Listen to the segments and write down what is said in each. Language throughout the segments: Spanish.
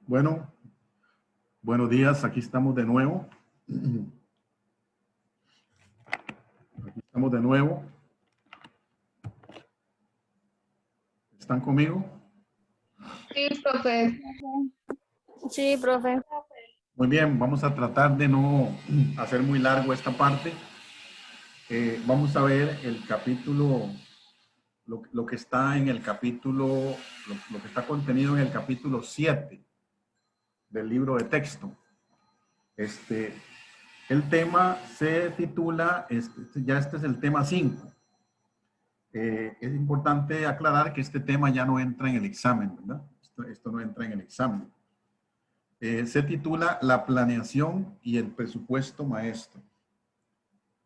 Bueno, buenos días, aquí estamos de nuevo. Aquí estamos de nuevo. ¿Están conmigo? Sí, profe. Sí, profe. Muy bien, vamos a tratar de no hacer muy largo esta parte. Vamos a ver el capítulo, lo que está en el capítulo, lo que está contenido en el capítulo 7 del libro de texto. El tema se titula, ya este es el tema 5. Es importante aclarar que este tema ya no entra en el examen, ¿verdad? Esto no entra en el examen. Se titula La planeación y el presupuesto maestro,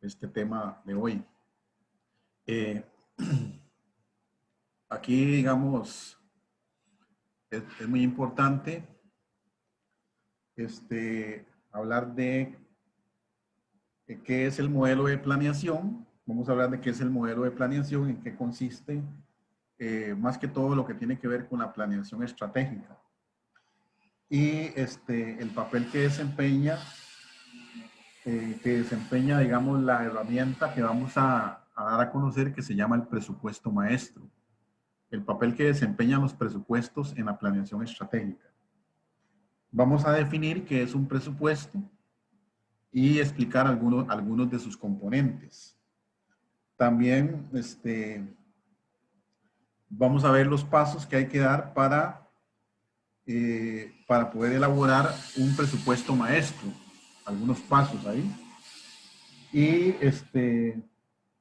este tema de hoy. Aquí, digamos, es muy importante hablar de qué es el modelo de planeación. Vamos a hablar de qué es el modelo de planeación, en qué consiste, más que todo lo que tiene que ver con la planeación estratégica. Y el papel que desempeña, digamos, la herramienta que vamos a dar a conocer, que se llama el presupuesto maestro. El papel que desempeñan los presupuestos en la planeación estratégica. Vamos a definir qué es un presupuesto y explicar algunos de sus componentes. También vamos a ver los pasos que hay que dar para poder elaborar un presupuesto maestro. Algunos pasos ahí. Y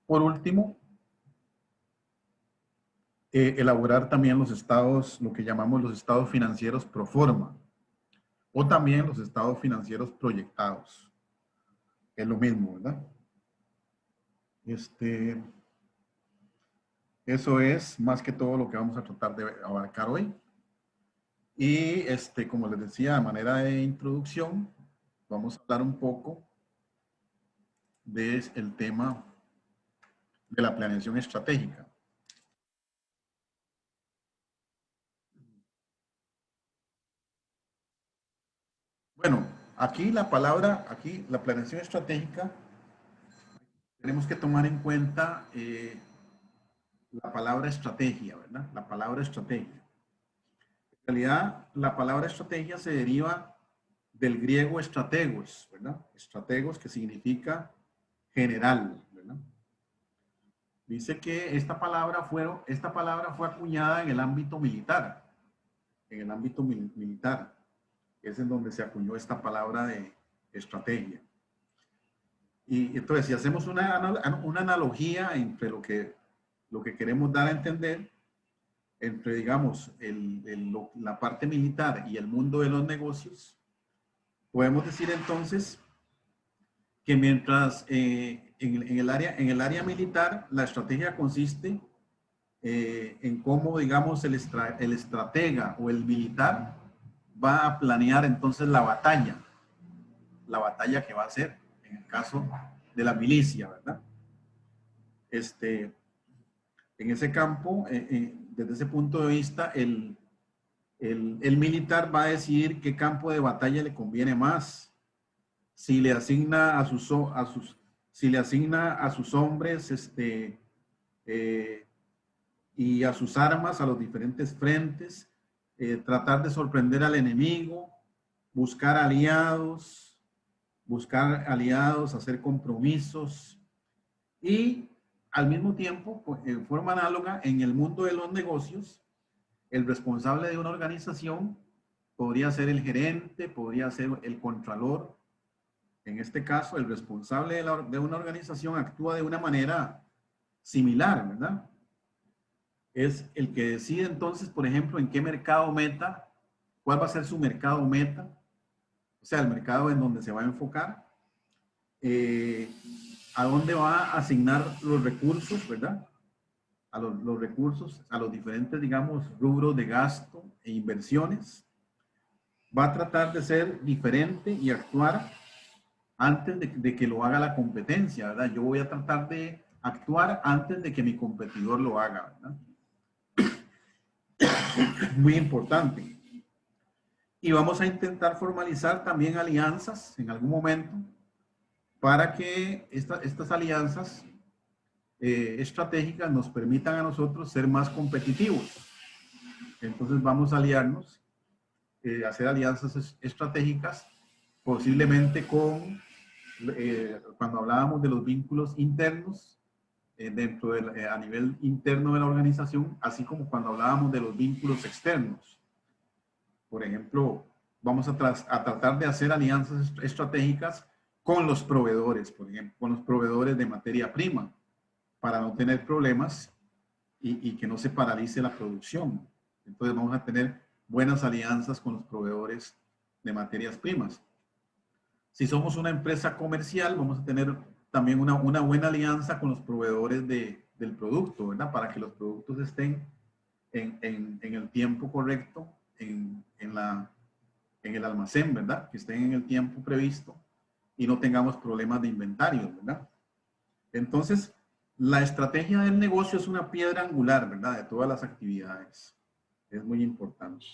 por último, elaborar también los estados, lo que llamamos los estados financieros pro forma, o también los estados financieros proyectados. Es lo mismo, ¿verdad? Eso es más que todo lo que vamos a tratar de abarcar hoy. Y como les decía, de manera de introducción, vamos a hablar un poco del tema de la planeación estratégica. Bueno, aquí la planeación estratégica, tenemos que tomar en cuenta la palabra estrategia, ¿verdad? La palabra estrategia. En realidad, la palabra estrategia se deriva del griego estrategos, ¿verdad? Estrategos, que significa general, ¿verdad? Dice que esta palabra fue acuñada en el ámbito militar, es en donde se acuñó esta palabra de estrategia. Y entonces, si hacemos una analogía entre lo que queremos dar a entender, entre, digamos, la parte militar y el mundo de los negocios, podemos decir entonces que mientras en el área militar, la estrategia consiste en cómo, digamos, el estratega o el militar va a planear entonces la batalla que va a hacer en el caso de la milicia, ¿verdad? En ese campo, desde ese punto de vista, el militar va a decidir qué campo de batalla le conviene más. Si le asigna a sus hombres y a sus armas a los diferentes frentes, tratar de sorprender al enemigo, buscar aliados, hacer compromisos y al mismo tiempo, en forma análoga, en el mundo de los negocios, el responsable de una organización podría ser el gerente, podría ser el contralor. En este caso, el responsable de una organización actúa de una manera similar, ¿verdad? Es el que decide entonces, por ejemplo, en qué mercado meta, cuál va a ser su mercado meta, o sea, el mercado en donde se va a enfocar, a dónde va a asignar los recursos, ¿verdad? A los recursos, a los diferentes, digamos, rubros de gasto e inversiones. Va a tratar de ser diferente y actuar antes de que lo haga la competencia, ¿verdad? Yo voy a tratar de actuar antes de que mi competidor lo haga, ¿verdad? Muy importante. Y vamos a intentar formalizar también alianzas en algún momento para que estas alianzas estratégicas nos permitan a nosotros ser más competitivos. Entonces vamos a aliarnos, hacer alianzas estratégicas, posiblemente con, cuando hablábamos de los vínculos internos, a nivel interno de la organización, así como cuando hablábamos de los vínculos externos. Por ejemplo, vamos a tratar de hacer alianzas estratégicas con los proveedores, por ejemplo, con los proveedores de materia prima, para no tener problemas y que no se paralice la producción. Entonces vamos a tener buenas alianzas con los proveedores de materias primas. Si somos una empresa comercial, vamos a tener también una buena alianza con los proveedores del producto, ¿verdad? Para que los productos estén en el tiempo correcto, en el almacén, ¿verdad? Que estén en el tiempo previsto y no tengamos problemas de inventario, ¿verdad? Entonces, la estrategia del negocio es una piedra angular, ¿verdad? De todas las actividades. Es muy importante.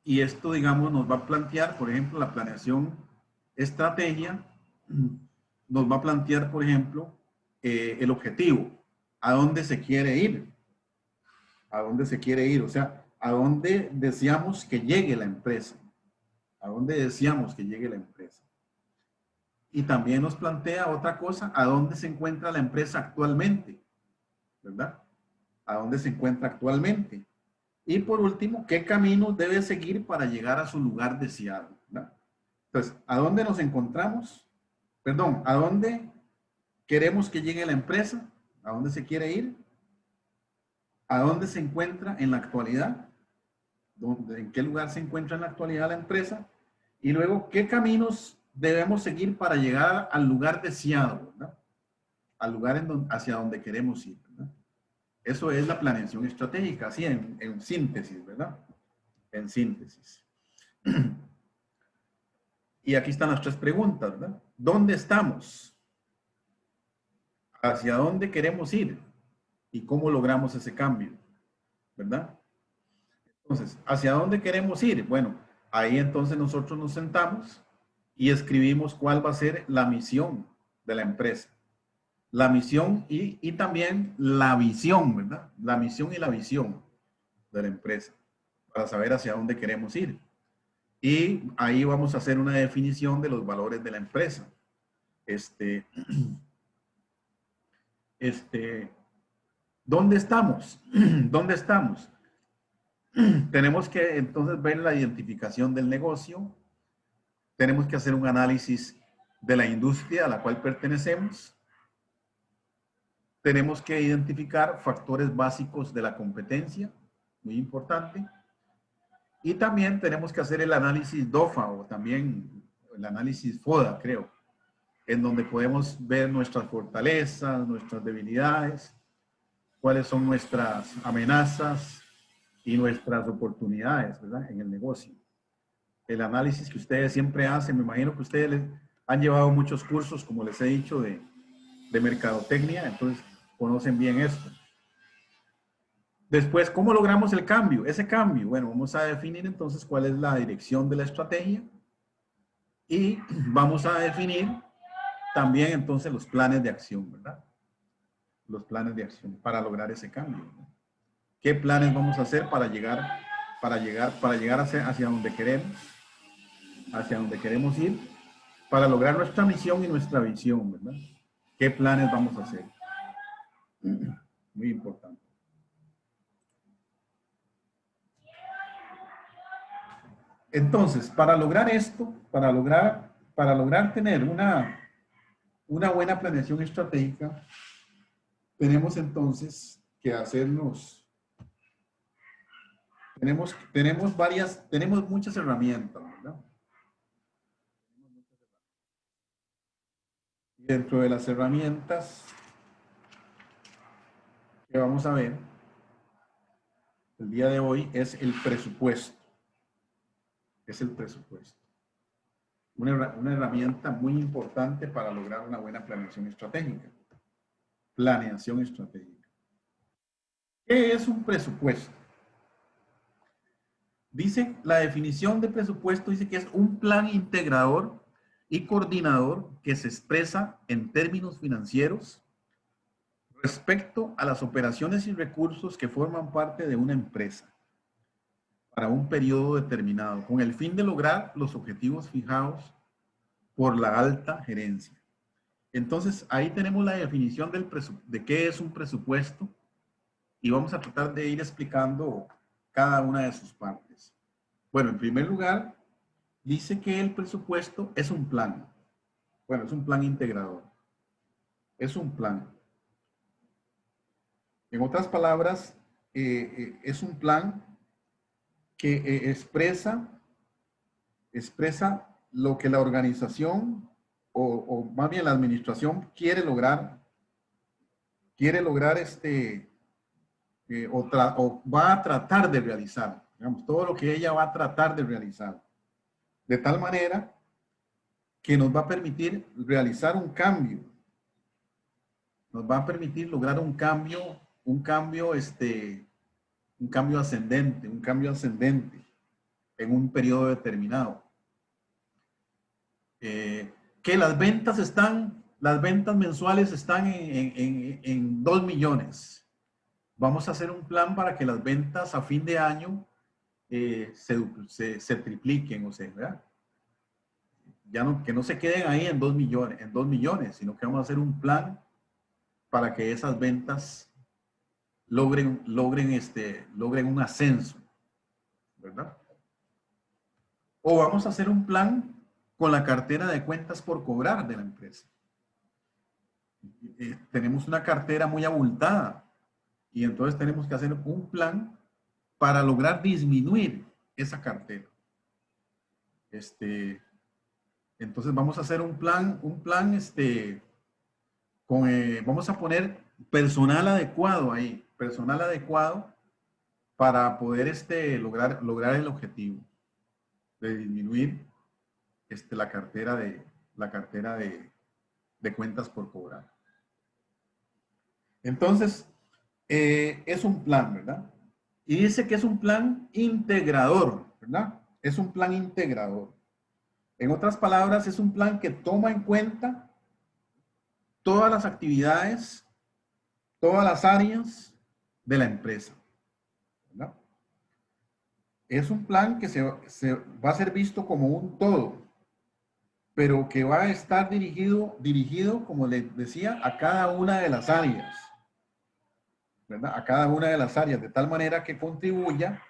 Y esto, digamos, nos va a plantear, por ejemplo, la planeación estrategia, nos va a plantear, por ejemplo, el objetivo, a dónde se quiere ir, a dónde se quiere ir, o sea, a dónde deseamos que llegue la empresa, a dónde deseamos que llegue la empresa. Y también nos plantea otra cosa, a dónde se encuentra la empresa actualmente, ¿verdad? A dónde se encuentra actualmente. Y por último, ¿qué camino debe seguir para llegar a su lugar deseado? ¿Verdad? Entonces, ¿a dónde nos encontramos? Perdón, ¿a dónde queremos que llegue la empresa? ¿A dónde se quiere ir? ¿A dónde se encuentra en la actualidad? ¿En qué lugar se encuentra en la actualidad la empresa? Y luego, ¿qué caminos debemos seguir para llegar al lugar deseado? ¿Verdad? Al lugar hacia donde queremos ir, ¿verdad? Eso es la planeación estratégica, así en síntesis, ¿verdad? En síntesis. Y aquí están las tres preguntas, ¿verdad? ¿Dónde estamos? ¿Hacia dónde queremos ir? ¿Y cómo logramos ese cambio? ¿Verdad? Entonces, ¿hacia dónde queremos ir? Bueno, ahí entonces nosotros nos sentamos y escribimos cuál va a ser la misión de la empresa. La misión y también la visión, ¿verdad? La misión y la visión de la empresa para saber hacia dónde queremos ir. Y ahí vamos a hacer una definición de los valores de la empresa. ¿Dónde estamos? ¿Dónde estamos? Tenemos que entonces ver la identificación del negocio. Tenemos que hacer un análisis de la industria a la cual pertenecemos. Tenemos que identificar factores básicos de la competencia, muy importante. Y también tenemos que hacer el análisis DOFA o también el análisis FODA, creo, en donde podemos ver nuestras fortalezas, nuestras debilidades, cuáles son nuestras amenazas y nuestras oportunidades, ¿verdad? En el negocio. El análisis que ustedes siempre hacen, me imagino que ustedes han llevado muchos cursos, como les he dicho, de mercadotecnia, entonces conocen bien esto. Después, ¿cómo logramos el cambio? Ese cambio, bueno, vamos a definir entonces cuál es la dirección de la estrategia y vamos a definir también entonces los planes de acción, ¿verdad? Los planes de acción para lograr ese cambio, ¿no? ¿Qué planes vamos a hacer para llegar hacia donde queremos ir, para lograr nuestra misión y nuestra visión, ¿verdad? ¿Qué planes vamos a hacer? Muy importante. Entonces, para lograr esto, para lograr tener una buena planeación estratégica, tenemos entonces que hacernos, tenemos muchas herramientas, ¿verdad? Dentro de las herramientas que vamos a ver el día de hoy es el presupuesto. Es el presupuesto. Una herramienta muy importante para lograr una buena planeación estratégica. Planeación estratégica. ¿Qué es un presupuesto? Dice, la definición de presupuesto dice que es un plan integrador y coordinador que se expresa en términos financieros respecto a las operaciones y recursos que forman parte de una empresa para un periodo determinado, con el fin de lograr los objetivos fijados por la alta gerencia. Entonces, ahí tenemos la definición de qué es un presupuesto y vamos a tratar de ir explicando cada una de sus partes. Bueno, en primer lugar, dice que el presupuesto es un plan. Bueno, es un plan integrador. Es un plan. En otras palabras, es un plan que expresa lo que la organización o más bien la administración quiere lograr o va a tratar de realizar, digamos, todo lo que ella va a tratar de realizar, de tal manera que nos va a permitir realizar un cambio, nos va a permitir lograr un cambio ascendente en un periodo determinado. Que las ventas mensuales están en 2 millones. Vamos a hacer un plan para que las ventas a fin de año se tripliquen, o sea, ¿verdad? Que no se queden ahí en 2 millones, sino que vamos a hacer un plan para que esas ventas logren un ascenso, ¿verdad? O vamos a hacer un plan con la cartera de cuentas por cobrar de la empresa. Tenemos una cartera muy abultada y entonces tenemos que hacer un plan para lograr disminuir esa cartera. Entonces vamos a hacer un plan vamos a poner personal adecuado ahí, personal adecuado para poder lograr el objetivo de disminuir la cartera de cuentas por cobrar. Entonces, es un plan, ¿verdad? Y dice que es un plan integrador, ¿verdad? Es un plan integrador. En otras palabras, es un plan que toma en cuenta todas las actividades, todas las áreas de la empresa, ¿verdad? Es un plan que se va a ser visto como un todo, pero que va a estar dirigido, como les decía, a cada una de las áreas, ¿verdad? A cada una de las áreas, de tal manera que contribuya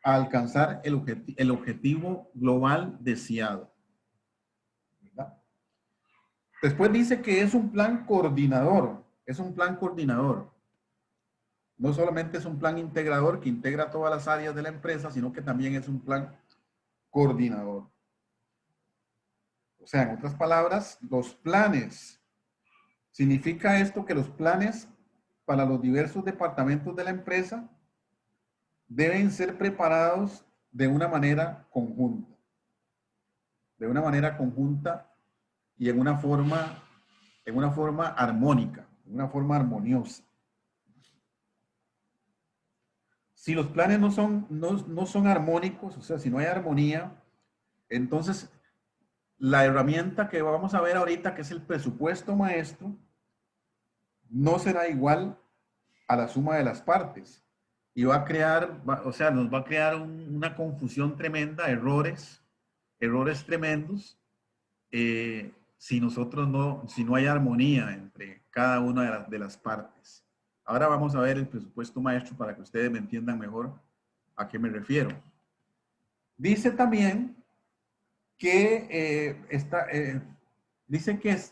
a alcanzar el objetivo global deseado, ¿verdad? Después dice que es un plan coordinador, es un plan coordinador. No solamente es un plan integrador que integra todas las áreas de la empresa, sino que también es un plan coordinador. O sea, en otras palabras, los planes, significa esto que los planes para los diversos departamentos de la empresa deben ser preparados de una manera conjunta. De una manera conjunta y en una forma armónica, en una forma armoniosa. Si los planes no son armónicos, o sea, si no hay armonía, entonces la herramienta que vamos a ver ahorita, que es el presupuesto maestro, no será igual a la suma de las partes. Y va a crear, nos va a crear una confusión tremenda, errores tremendos, si no hay armonía entre cada una de las partes. Ahora vamos a ver el presupuesto maestro para que ustedes me entiendan mejor a qué me refiero. Dice también que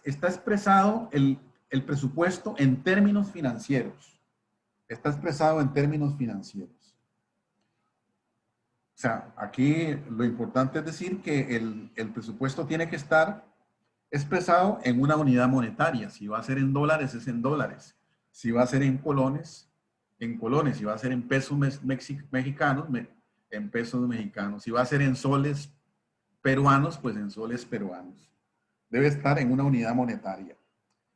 está expresado el presupuesto en términos financieros. Está expresado en términos financieros. O sea, aquí lo importante es decir que el presupuesto tiene que estar expresado en una unidad monetaria. Si va a ser en dólares, es en dólares. Si va a ser en colones, en colones. Si va a ser en pesos mexicanos, en pesos mexicanos. Si va a ser en soles peruanos, pues en soles peruanos. Debe estar en una unidad monetaria.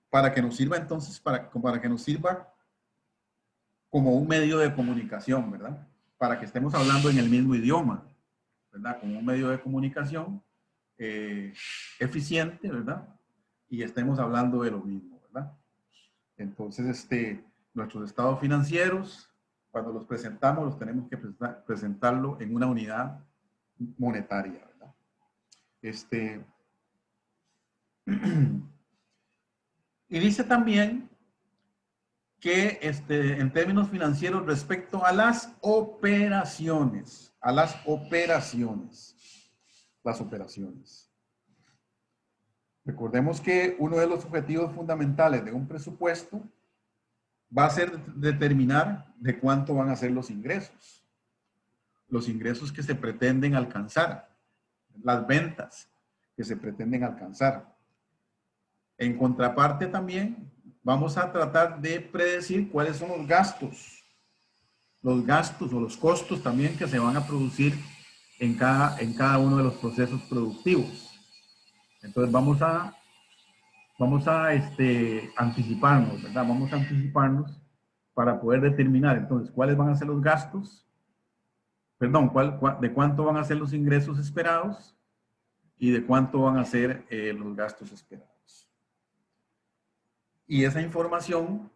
Para que nos sirva entonces, para que nos sirva como un medio de comunicación, ¿verdad? para que estemos hablando en el mismo idioma, ¿verdad? Como un medio de comunicación eficiente, ¿verdad? Y estemos hablando de lo mismo, ¿verdad? Entonces, nuestros estados financieros, cuando los presentamos, los tenemos que presentarlo en una unidad monetaria, ¿verdad? Y dice también que en términos financieros respecto a las operaciones, las operaciones. Recordemos que uno de los objetivos fundamentales de un presupuesto va a ser determinar de cuánto van a ser los ingresos que se pretenden alcanzar, las ventas que se pretenden alcanzar. En contraparte también vamos a tratar de predecir cuáles son los gastos o los costos también que se van a producir en cada uno de los procesos productivos. Entonces vamos a anticiparnos, ¿verdad? Vamos a anticiparnos para poder determinar entonces cuáles van a ser los gastos, perdón, de cuánto van a ser los ingresos esperados y de cuánto van a ser los gastos esperados. Y esa información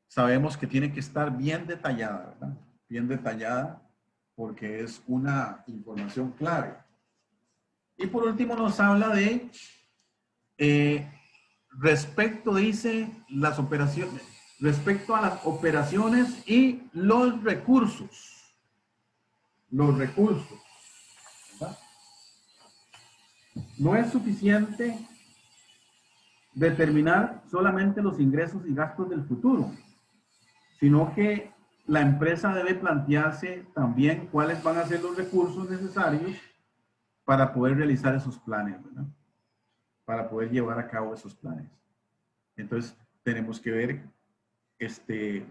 sabemos que tiene que estar bien detallada, ¿verdad? Bien detallada porque es una información clave. Y por último nos habla de respecto a las operaciones y los recursos. ¿Verdad? No es suficiente determinar solamente los ingresos y gastos del futuro, sino que la empresa debe plantearse también cuáles van a ser los recursos necesarios para poder realizar esos planes, ¿verdad? Para poder llevar a cabo esos planes. Entonces, tenemos que ver de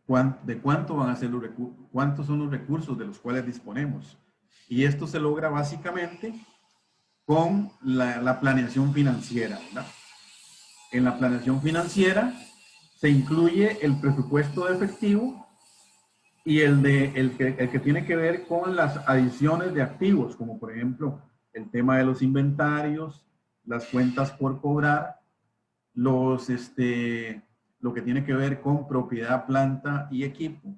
cuánto van a ser los recursos, cuántos son los recursos de los cuales disponemos. Y esto se logra básicamente con la planeación financiera, ¿verdad? En la planeación financiera se incluye el presupuesto de efectivo y el que tiene que ver con las adiciones de activos, como por ejemplo el tema de los inventarios, las cuentas por cobrar, lo que tiene que ver con propiedad, planta y equipo,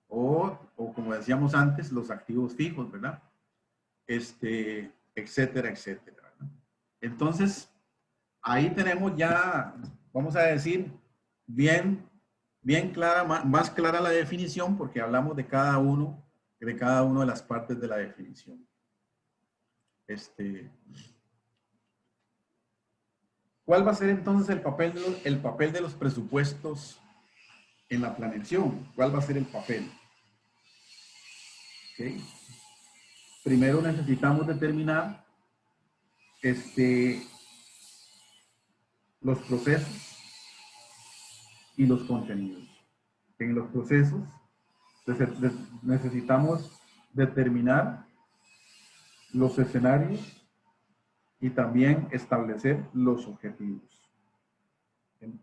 o como decíamos antes, los activos fijos, ¿verdad? Etcétera, etcétera, ¿verdad? Entonces, ahí tenemos ya, vamos a decir, bien clara, más clara la definición, porque hablamos de cada uno de las partes de la definición. ¿Cuál va a ser entonces el papel de los presupuestos en la planeación? ¿Cuál va a ser el papel? ¿Okay? Primero necesitamos determinar los procesos y los contenidos. En los procesos necesitamos determinar los escenarios y también establecer los objetivos.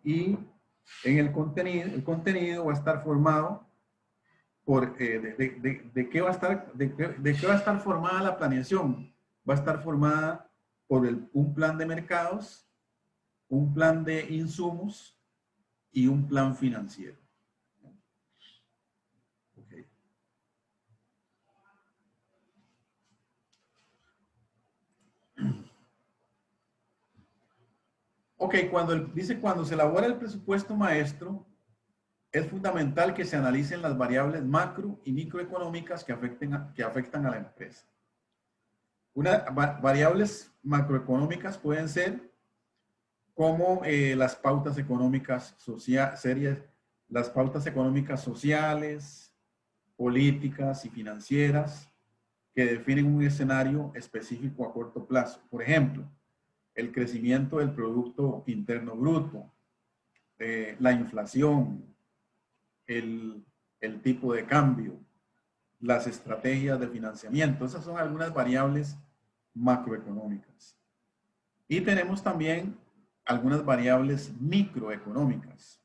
Y en el contenido va a estar formado por de qué va a estar formada la planeación. Va a estar formada por un plan de mercados, un plan de insumos y un plan financiero. Okay. Ok, cuando se elabora el presupuesto maestro, es fundamental que se analicen las variables macro y microeconómicas que afectan a la empresa. Variables macroeconómicas pueden ser como las pautas económicas sociales, políticas y financieras que definen un escenario específico a corto plazo. Por ejemplo, el crecimiento del Producto Interno Bruto, la inflación, el tipo de cambio, las estrategias de financiamiento. Esas son algunas variables macroeconómicas. Y tenemos también algunas variables microeconómicas.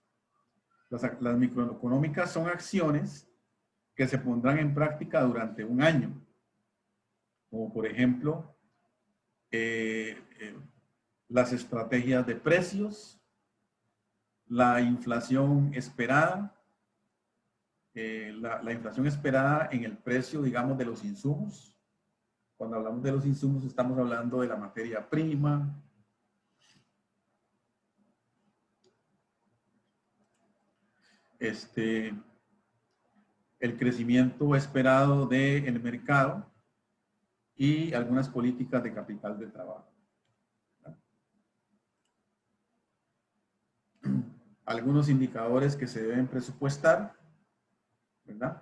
Las microeconómicas son acciones que se pondrán en práctica durante un año, como por ejemplo, las estrategias de precios, la inflación esperada, la inflación esperada en el precio, digamos, de los insumos. Cuando hablamos de los insumos, estamos hablando de la materia prima, el crecimiento esperado del mercado y algunas políticas de capital de trabajo. Algunos indicadores que se deben presupuestar, ¿verdad?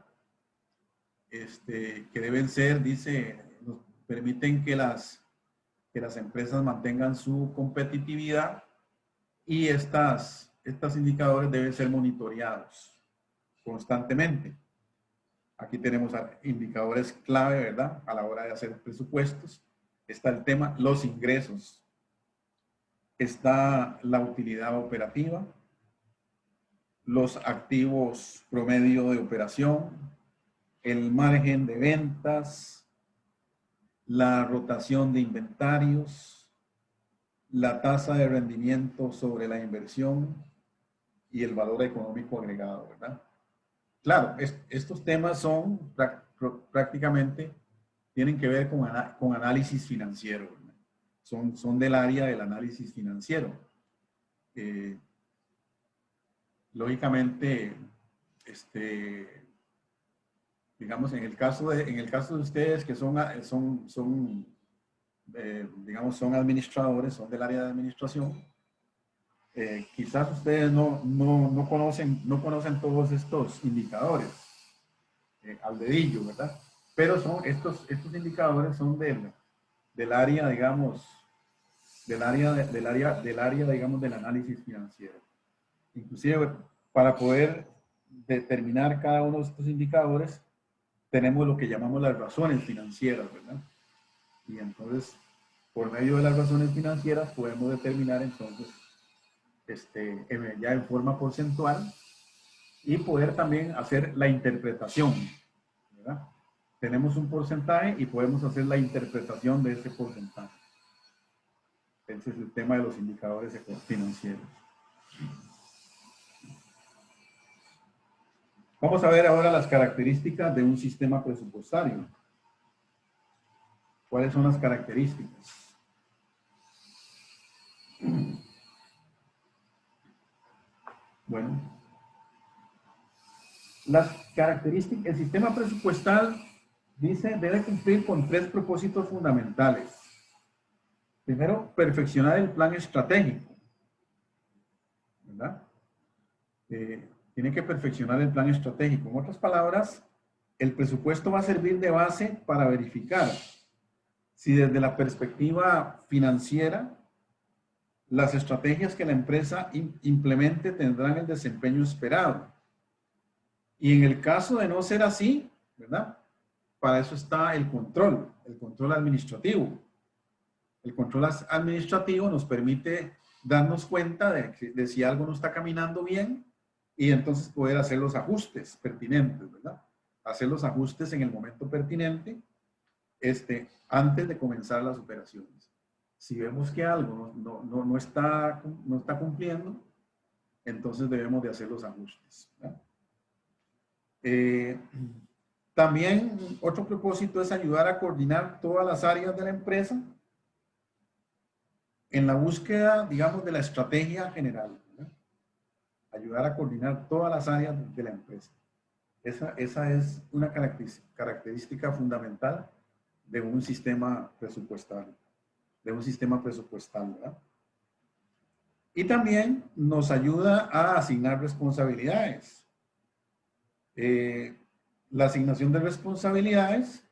Que deben ser, dice, nos permiten que las empresas mantengan su competitividad y estos indicadores deben ser monitoreados constantemente. Aquí tenemos indicadores clave, ¿verdad? A la hora de hacer presupuestos. Está el tema, los ingresos. Está la utilidad operativa. Los activos promedio de operación. El margen de ventas. La rotación de inventarios. La tasa de rendimiento sobre la inversión. Y el valor económico agregado, ¿verdad? Claro, estos temas son prácticamente, tienen que ver con análisis financiero, ¿verdad? Son del área del análisis financiero. Lógicamente, digamos, en el caso de ustedes que digamos, son administradores, son del área de administración, quizás ustedes no conocen todos estos indicadores al dedillo, ¿verdad? Pero estos indicadores son del área, digamos, del área, digamos, del análisis financiero. Inclusive, para poder determinar cada uno de estos indicadores, tenemos lo que llamamos las razones financieras, ¿verdad? Y entonces, por medio de las razones financieras, podemos determinar entonces ya en forma porcentual y poder también hacer la interpretación, ¿verdad? Tenemos un porcentaje y podemos hacer la interpretación de ese porcentaje. Ese es el tema de los indicadores financieros. Vamos a ver ahora las características de un sistema presupuestario. ¿Cuáles son las características? Bueno, las características, el sistema presupuestal dice debe cumplir con 3 propósitos fundamentales. Primero, perfeccionar el plan estratégico, ¿verdad? Tiene que perfeccionar el plan estratégico. En otras palabras, el presupuesto va a servir de base para verificar si desde la perspectiva financiera las estrategias que la empresa implemente tendrán el desempeño esperado. Y en el caso de no ser así, ¿verdad? Para eso está el control administrativo. El control administrativo nos permite darnos cuenta de si algo no está caminando bien y entonces poder hacer los ajustes pertinentes, ¿verdad? Hacer los ajustes en el momento pertinente antes de comenzar las operaciones. Si vemos que algo no está cumpliendo, entonces debemos de hacer los ajustes, ¿verdad? También otro propósito es ayudar a coordinar todas las áreas de la empresa en la búsqueda, digamos, de la estrategia general, ¿verdad? Ayudar a coordinar todas las áreas de la empresa. Esa es una característica fundamental de un sistema presupuestal, ¿verdad? Y también nos ayuda a asignar responsabilidades. La asignación de responsabilidades,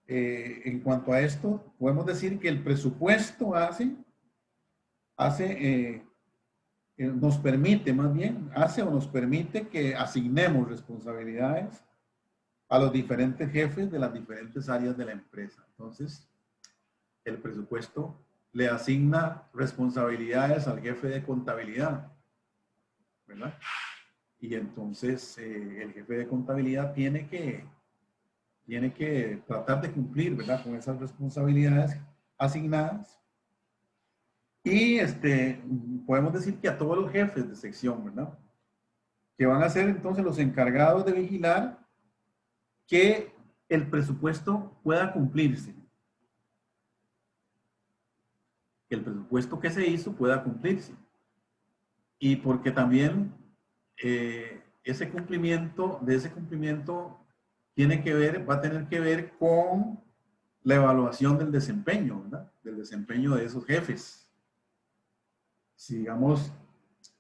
en cuanto a esto, podemos decir que el presupuesto nos permite que asignemos responsabilidades a los diferentes jefes de las diferentes áreas de la empresa. Entonces, el presupuesto le asigna responsabilidades al jefe de contabilidad, ¿verdad? Y entonces el jefe de contabilidad tiene que tratar de cumplir, ¿verdad? Con esas responsabilidades asignadas. Y podemos decir que a todos los jefes de sección, ¿verdad? Que van a ser entonces los encargados de vigilar que el presupuesto pueda cumplirse. Que el presupuesto que se hizo pueda cumplirse. Y porque también de ese cumplimiento va a tener que ver con la evaluación del desempeño, ¿verdad? Del desempeño de esos jefes. Si digamos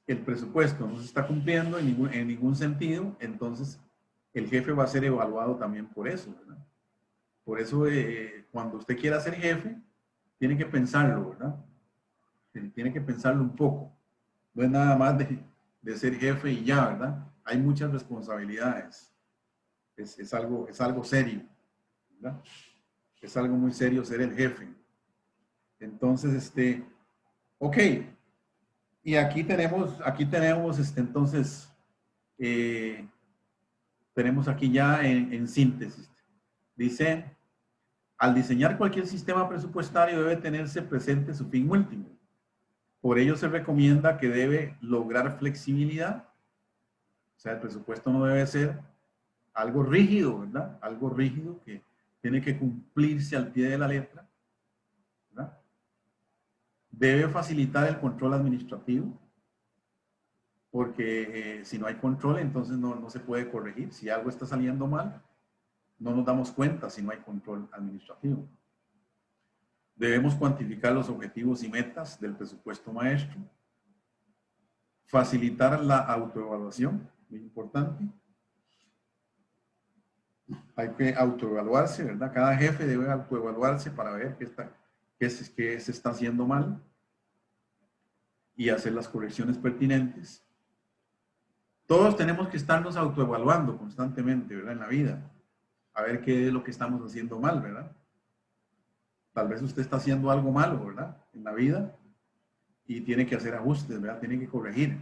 el presupuesto no se está cumpliendo en ningún sentido, entonces el jefe va a ser evaluado también por eso, ¿verdad? Por eso cuando usted quiera ser jefe, tiene que pensarlo, ¿verdad? Tiene que pensarlo un poco. No es nada más de ser jefe y ya, ¿verdad? Hay muchas responsabilidades. Es algo serio, ¿verdad? Es algo muy serio ser el jefe. Entonces, ok. Y aquí tenemos, entonces, tenemos aquí ya en síntesis. Dice, al diseñar cualquier sistema presupuestario debe tenerse presente su fin último. Por ello se recomienda que debe lograr flexibilidad. O sea, el presupuesto no debe ser algo rígido, ¿verdad? Algo rígido que tiene que cumplirse al pie de la letra, ¿verdad? Debe facilitar el control administrativo, porque si no hay control, entonces no se puede corregir. Si algo está saliendo mal, no nos damos cuenta si no hay control administrativo. Debemos cuantificar los objetivos y metas del presupuesto maestro. Facilitar la autoevaluación, muy importante. Hay que autoevaluarse, ¿verdad? Cada jefe debe autoevaluarse para ver qué se está haciendo mal y hacer las correcciones pertinentes. Todos tenemos que estarnos autoevaluando constantemente, ¿verdad? En la vida. A ver qué es lo que estamos haciendo mal, ¿verdad? Tal vez usted está haciendo algo malo, ¿verdad? En la vida y tiene que hacer ajustes, ¿verdad? Tiene que corregir.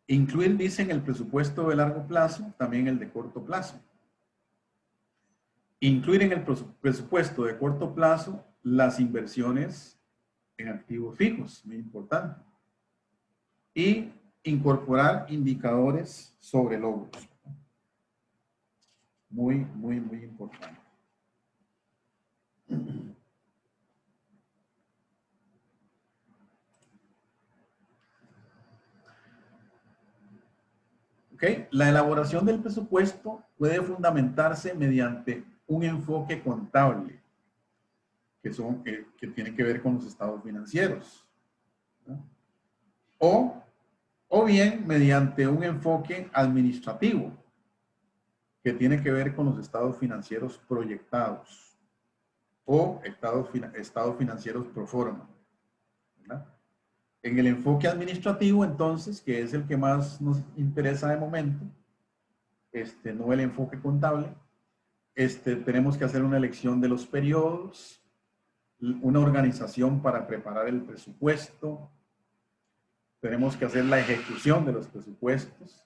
Incluir, dicen, el presupuesto de largo plazo, también el de corto plazo. Incluir en el presupuesto de corto plazo las inversiones en activos fijos, muy importante. Y incorporar indicadores sobre logros. Muy, muy, muy importante. ¿Okay? La elaboración del presupuesto puede fundamentarse mediante un enfoque contable, que tiene que ver con los estados financieros, ¿no? O bien mediante un enfoque administrativo, que tiene que ver con los estados financieros proyectados o estados financieros pro forma, ¿verdad? En el enfoque administrativo, entonces, que es el que más nos interesa de momento, no el enfoque contable, tenemos que hacer una elección de los periodos, una organización para preparar el presupuesto, tenemos que hacer la ejecución de los presupuestos,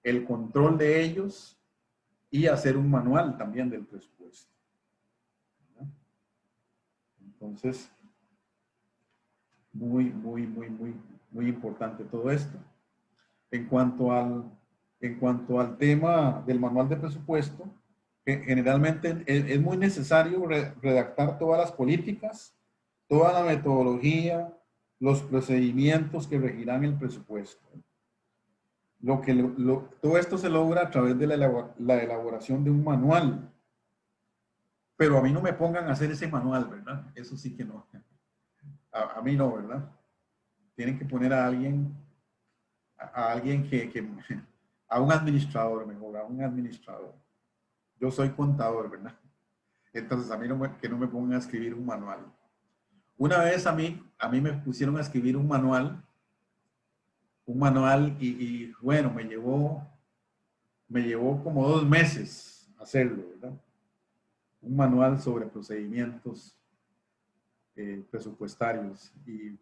el control de ellos y hacer un manual también del presupuesto, ¿verdad? Entonces, muy, muy, muy, muy, muy importante todo esto. En cuanto al tema del manual de presupuesto, generalmente es muy necesario redactar todas las políticas, toda la metodología, los procedimientos que regirán el presupuesto. Todo esto se logra a través de la elaboración de un manual. Pero a mí no me pongan a hacer ese manual, ¿verdad? Eso sí que no. A mí no, ¿verdad? Tienen que poner a alguien a un administrador, mejor, a un administrador. Yo soy contador, ¿verdad? Entonces a mí que no me pongan a escribir un manual. Una vez a mí me pusieron a escribir un manual y bueno, me llevó como 2 meses hacerlo, ¿verdad? Un manual sobre procedimientos presupuestarios y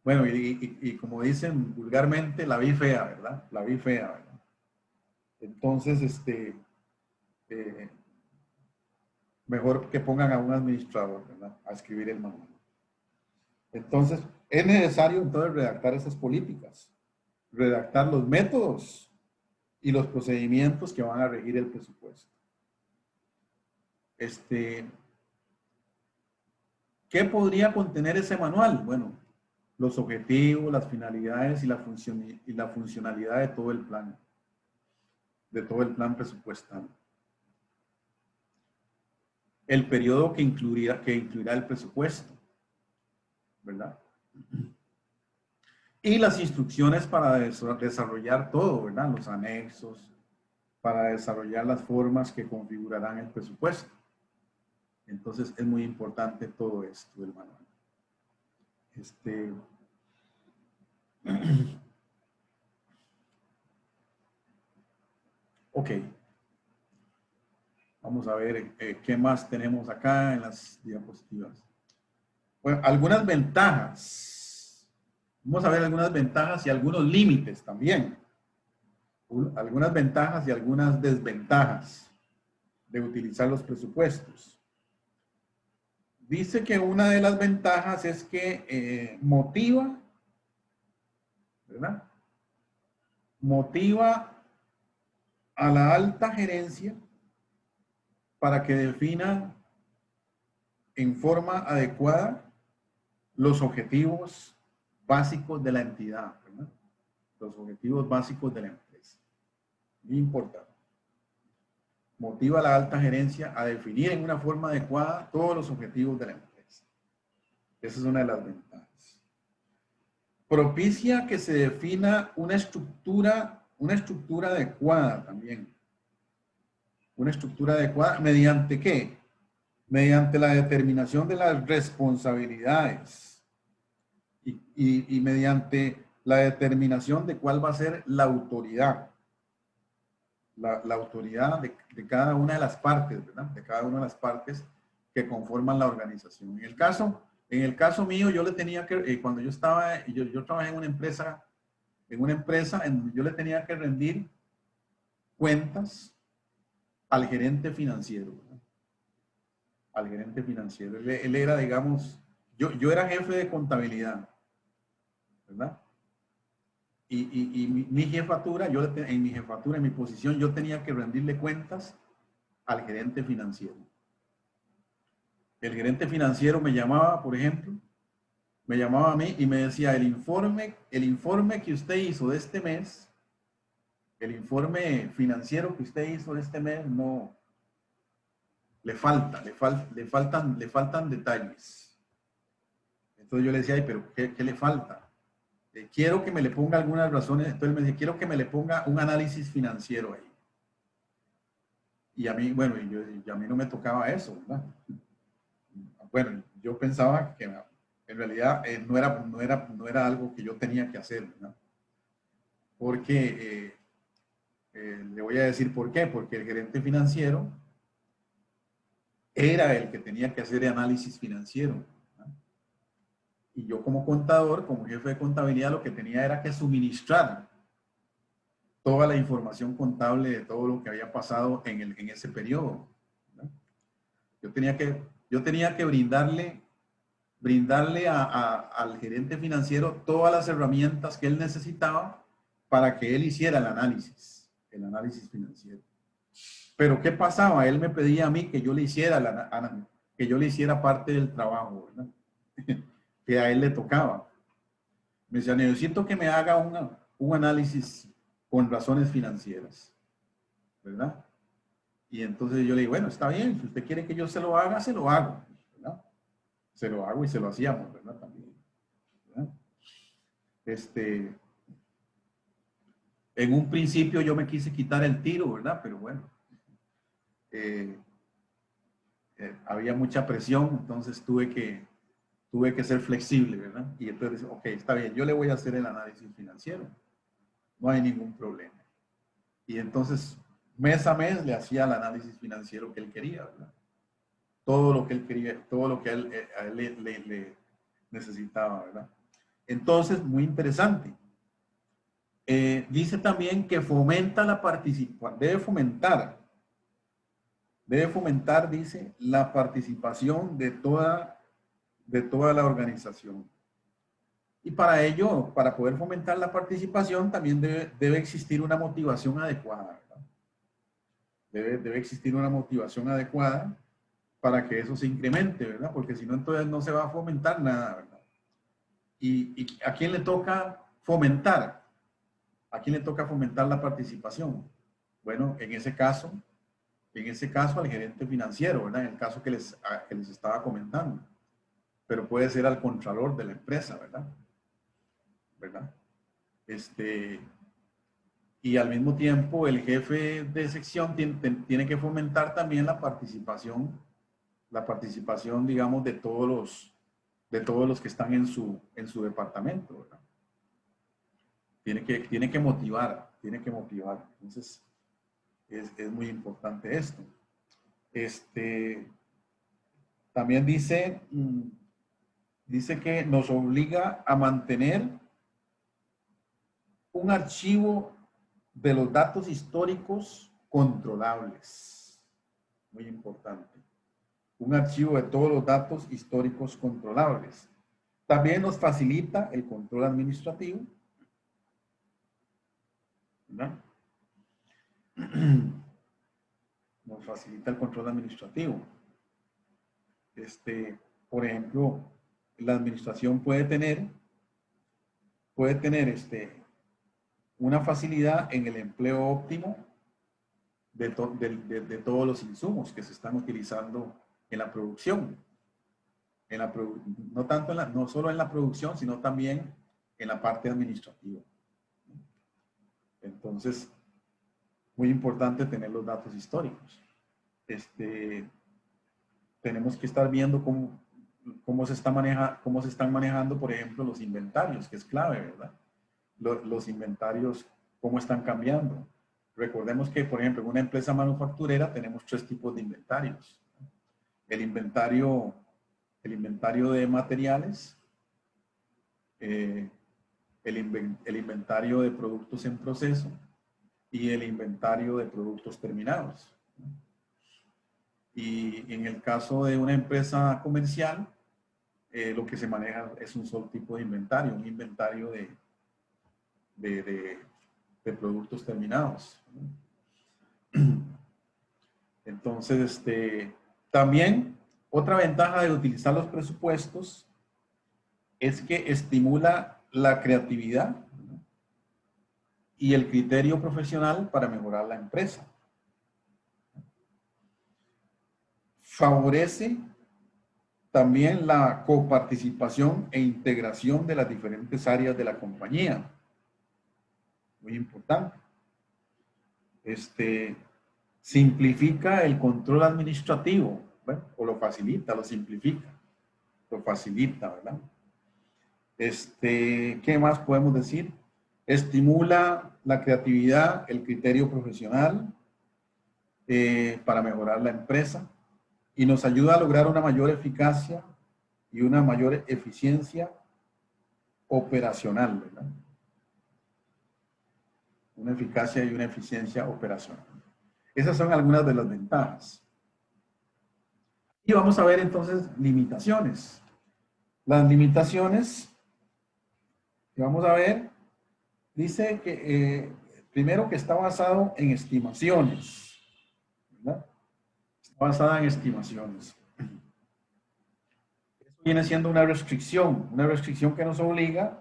Bueno, y como dicen vulgarmente, la vi fea, ¿verdad? La vi fea, ¿verdad? Entonces, mejor que pongan a un administrador, ¿verdad? A escribir el manual. Entonces, es necesario entonces redactar esas políticas, redactar los métodos y los procedimientos que van a regir el presupuesto. ¿Qué podría contener ese manual? Bueno, los objetivos, las finalidades y la funcionalidad de todo el plan presupuestal. El periodo que incluirá el presupuesto, ¿verdad? Y las instrucciones para desarrollar todo, ¿verdad? Los anexos, para desarrollar las formas que configurarán el presupuesto. Entonces, es muy importante todo esto del manual. Ok. Vamos a ver qué más tenemos acá en las diapositivas. Bueno, algunas ventajas. Vamos a ver algunas ventajas y algunos límites también. Algunas ventajas y algunas desventajas de utilizar los presupuestos. Dice que una de las ventajas es que motiva, ¿verdad? Motiva a la alta gerencia para que defina en forma adecuada los objetivos básicos de la entidad, ¿verdad? Los objetivos básicos de la empresa. Muy importante. Motiva a la alta gerencia a definir en una forma adecuada todos los objetivos de la empresa. Esa es una de las ventajas. Propicia que se defina una estructura adecuada también. Una estructura adecuada, ¿mediante qué? Mediante la determinación de las responsabilidades y mediante la determinación de cuál va a ser la autoridad. La autoridad de cada una de las partes, ¿verdad? De cada una de las partes que conforman la organización. En el caso mío, yo le tenía que, cuando yo estaba, yo trabajé en una empresa, yo le tenía que rendir cuentas al gerente financiero, ¿verdad? Al gerente financiero. Él era, digamos, yo era jefe de contabilidad, ¿verdad? Y mi jefatura, en mi posición, yo tenía que rendirle cuentas al gerente financiero. El gerente financiero me llamaba, por ejemplo, me llamaba a mí y me decía, el informe que usted hizo de este mes, el informe financiero que usted hizo de este mes, no, le faltan detalles. Entonces yo le decía, ay, pero ¿qué le falta? Quiero que me le ponga algunas razones. Entonces me dice, quiero que me le ponga un análisis financiero ahí. Y a mí, bueno, y a mí no me tocaba eso, ¿verdad? Bueno, yo pensaba que en realidad no era algo que yo tenía que hacer, ¿verdad? Porque, le voy a decir por qué, porque el gerente financiero era el que tenía que hacer el análisis financiero, ¿verdad? Y yo como contador, como jefe de contabilidad, lo que tenía era que suministrar toda la información contable de todo lo que había pasado en ese periodo, ¿verdad? Yo tenía que brindarle al gerente financiero todas las herramientas que él necesitaba para que él hiciera el análisis financiero. Pero ¿qué pasaba? Él me pedía a mí que yo le hiciera parte del trabajo, ¿verdad? Que a él le tocaba. Me decía, necesito que me haga un análisis con razones financieras, ¿verdad? Y entonces yo le digo, bueno, está bien, si usted quiere que yo se lo haga, se lo hago, ¿verdad? Se lo hago y se lo hacíamos, ¿verdad? También, ¿verdad? En un principio yo me quise quitar el tiro, ¿verdad? Pero bueno, había mucha presión, entonces tuve que ser flexible, ¿verdad? Y entonces, ok, está bien, yo le voy a hacer el análisis financiero, no hay ningún problema. Y entonces, mes a mes le hacía el análisis financiero que él quería, ¿verdad? Todo lo que él quería, todo lo que a él le necesitaba, ¿verdad? Entonces, muy interesante. Dice también que fomenta la participación, debe fomentar, dice, la participación de toda la organización. Y para ello, para poder fomentar la participación, también debe existir una motivación adecuada, ¿verdad? Debe existir una motivación adecuada para que eso se incremente, ¿verdad? Porque si no, entonces no se va a fomentar nada, ¿verdad? ¿Y a quién le toca fomentar? ¿A quién le toca fomentar la participación? Bueno, en ese caso al gerente financiero, ¿verdad? En el caso que les estaba comentando. Pero puede ser al contralor de la empresa, ¿verdad? Y al mismo tiempo el jefe de sección tiene que fomentar también la participación, digamos, de todos los que están en su departamento, ¿verdad? Tiene que motivar. Entonces, es muy importante esto. También dice que nos obliga a mantener un archivo de los datos históricos controlables. Muy importante. Un archivo de todos los datos históricos controlables. También nos facilita el control administrativo, ¿verdad? Nos facilita el control administrativo. Por ejemplo, la administración puede tener una facilidad en el empleo óptimo de todos los insumos que se están utilizando en la producción. No solo en la producción, sino también en la parte administrativa. Entonces, muy importante tener los datos históricos. Tenemos que estar viendo cómo se están manejando, por ejemplo, los inventarios, que es clave, ¿verdad? Los inventarios, cómo están cambiando. Recordemos que, por ejemplo, en una empresa manufacturera tenemos 3 tipos de inventarios. El inventario de materiales, el inventario de productos en proceso y el inventario de productos terminados. Y en el caso de una empresa comercial, lo que se maneja es un solo tipo de inventario, un inventario de productos terminados. Entonces, también otra ventaja de utilizar los presupuestos es que estimula la creatividad, ¿no?, y el criterio profesional para mejorar la empresa. Favorece también la coparticipación e integración de las diferentes áreas de la compañía. Muy importante. Simplifica el control administrativo, bueno, o lo facilita, lo simplifica, lo facilita, ¿verdad? ¿Qué más podemos decir? Estimula la creatividad, el criterio profesional para mejorar la empresa y nos ayuda a lograr una mayor eficacia y una mayor eficiencia operacional, ¿verdad? Una eficacia y una eficiencia operacional. Esas son algunas de las ventajas. Y vamos a ver entonces limitaciones. Las limitaciones que vamos a ver, dice que primero que está basado en estimaciones, ¿verdad? Está basada en estimaciones. Eso viene siendo una restricción que nos obliga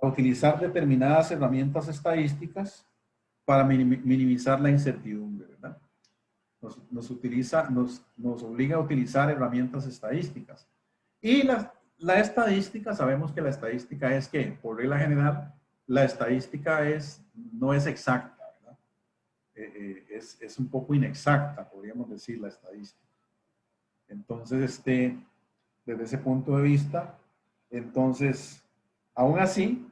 a utilizar determinadas herramientas estadísticas para minimizar la incertidumbre, ¿verdad? Nos obliga a utilizar herramientas estadísticas. Y la estadística, sabemos que la estadística es que, por regla general, la estadística no es exacta, ¿verdad? Es un poco inexacta, podríamos decir, la estadística. Entonces, desde ese punto de vista, entonces, aún así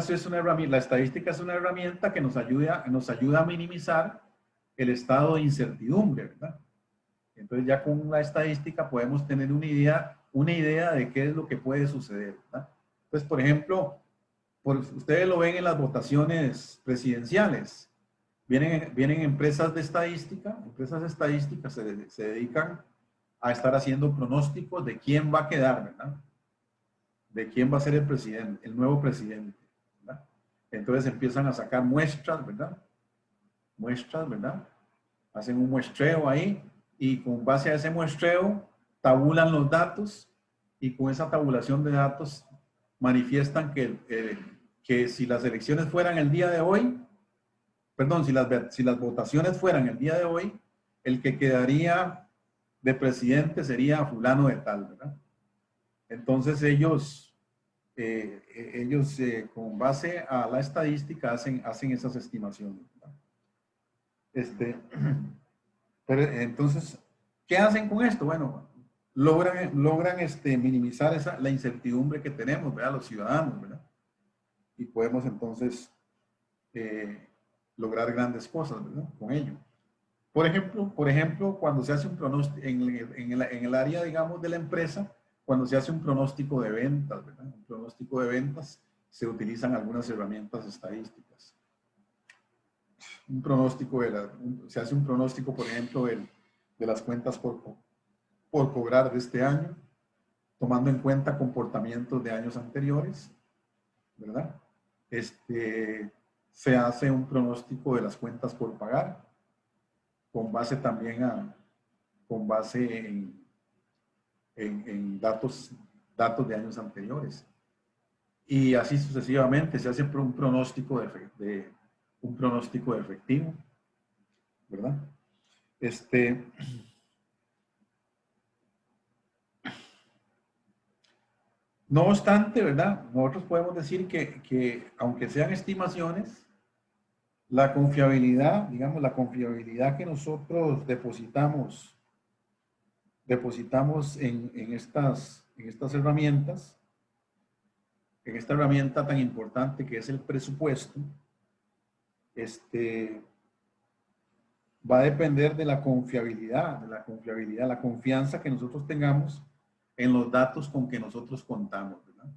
es una herramienta, la estadística es una herramienta que nos ayuda a minimizar el estado de incertidumbre, ¿verdad? Entonces ya con la estadística podemos tener una idea de qué es lo que puede suceder, ¿verdad? Entonces, por ejemplo, ustedes lo ven en las votaciones presidenciales. Vienen empresas de estadística, se dedican a estar haciendo pronósticos de quién va a quedar, ¿verdad? De quién va a ser el presidente, el nuevo presidente, ¿verdad? Entonces empiezan a sacar muestras, ¿verdad? Muestras, ¿verdad? Hacen un muestreo ahí y con base a ese muestreo tabulan los datos y con esa tabulación de datos manifiestan que si las elecciones fueran el día de hoy, perdón, si las votaciones fueran el día de hoy, el que quedaría de presidente sería fulano de tal, ¿verdad? Entonces ellos con base a la estadística hacen esas estimaciones, ¿verdad? Pero entonces, ¿qué hacen con esto? Bueno, logran minimizar la incertidumbre que tenemos, ¿verdad? Los ciudadanos, ¿verdad? Y podemos entonces lograr grandes cosas, ¿verdad? Con ello. Por ejemplo, cuando se hace un pronóstico, en el área, digamos, de la empresa, cuando se hace un pronóstico de ventas, ¿verdad? Un pronóstico de ventas, se utilizan algunas herramientas estadísticas. Se hace un pronóstico, por ejemplo, de las cuentas por cobrar de este año, tomando en cuenta comportamientos de años anteriores, ¿verdad? Se hace un pronóstico de las cuentas por pagar, con base también en datos de años anteriores. Y así sucesivamente se hace un pronóstico de efectivo, ¿verdad? No obstante, ¿verdad? Nosotros podemos decir que aunque sean estimaciones, la confiabilidad, digamos, la confiabilidad que nosotros depositamos en estas herramientas, en esta herramienta tan importante que es el presupuesto, va a depender de la confiabilidad, la confianza que nosotros tengamos en los datos con que nosotros contamos, ¿verdad?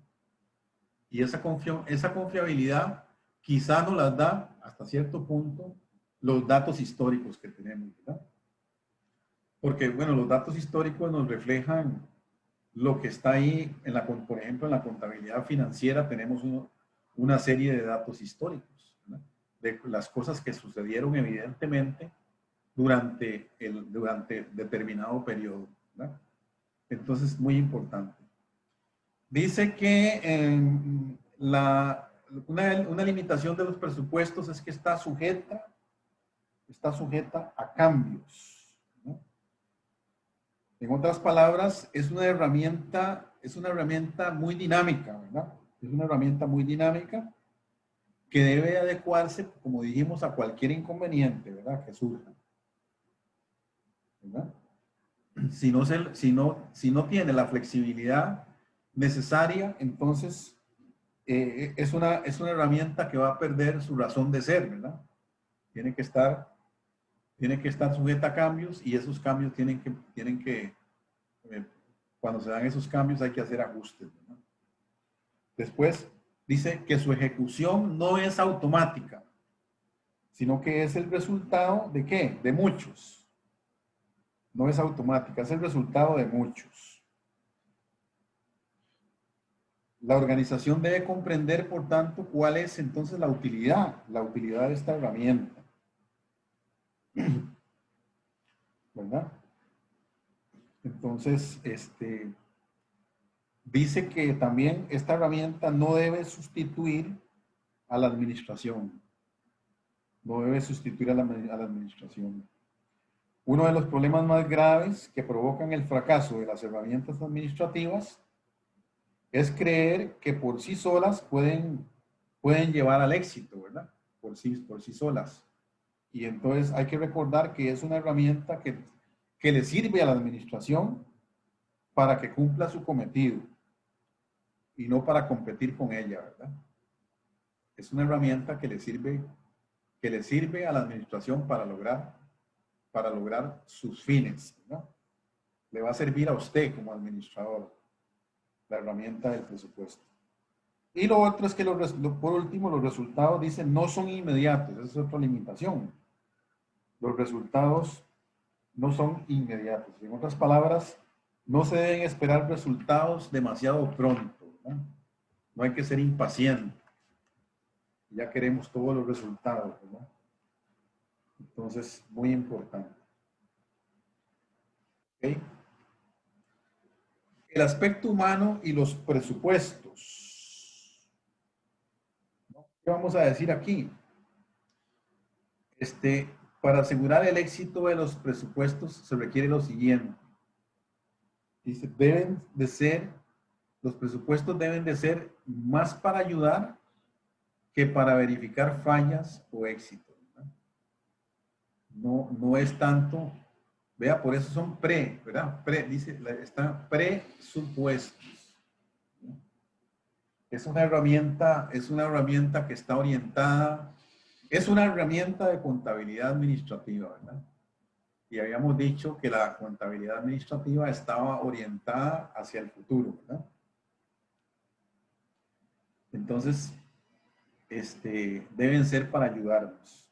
Y esa confiabilidad quizá nos las da hasta cierto punto los datos históricos que tenemos, ¿verdad? Porque, bueno, los datos históricos nos reflejan lo que está ahí, por ejemplo, en la contabilidad financiera tenemos una serie de datos históricos, ¿verdad? De las cosas que sucedieron evidentemente durante determinado periodo, ¿verdad? Entonces, muy importante. Dice que una limitación de los presupuestos es que está sujeta a cambios, ¿no? En otras palabras, es una herramienta muy dinámica, ¿verdad? Es una herramienta muy dinámica que debe adecuarse, como dijimos, a cualquier inconveniente, ¿verdad? Que surja, ¿verdad? Si no tiene la flexibilidad necesaria, entonces es una herramienta que va a perder su razón de ser, ¿verdad? Tiene que estar sujeta a cambios y esos cambios cuando se dan esos cambios hay que hacer ajustes, ¿verdad? Después dice que su ejecución no es automática, sino que es el resultado ¿de qué? De muchos. No es automática, es el resultado de muchos. La organización debe comprender, por tanto, cuál es entonces la utilidad de esta herramienta, ¿verdad? Entonces, dice que también esta herramienta no debe sustituir a la administración. No debe sustituir a la administración. Uno de los problemas más graves que provocan el fracaso de las herramientas administrativas es creer que por sí solas pueden llevar al éxito, ¿verdad? Por sí solas. Y entonces hay que recordar que es una herramienta que le sirve a la administración para que cumpla su cometido y no para competir con ella, ¿verdad? Es una herramienta que le sirve a la administración para lograr sus fines, ¿no? Le va a servir a usted como administrador la herramienta del presupuesto. Y lo otro es que, por último, los resultados dicen no son inmediatos. Esa es otra limitación. Los resultados no son inmediatos. En otras palabras, no se deben esperar resultados demasiado pronto, ¿verdad? No hay que ser impaciente. Ya queremos todos los resultados, ¿verdad? Entonces, muy importante. ¿Okay? El aspecto humano y los presupuestos. ¿Qué vamos a decir aquí? Para asegurar el éxito de los presupuestos se requiere lo siguiente. Dice, los presupuestos deben de ser más para ayudar que para verificar fallas o éxitos, ¿verdad? No es tanto, vea, por eso son ¿verdad? Dice, están presupuestos, ¿no? Es una herramienta que está orientada, es una herramienta de contabilidad administrativa, ¿verdad? Y habíamos dicho que la contabilidad administrativa estaba orientada hacia el futuro, ¿verdad? Entonces, deben ser para ayudarnos,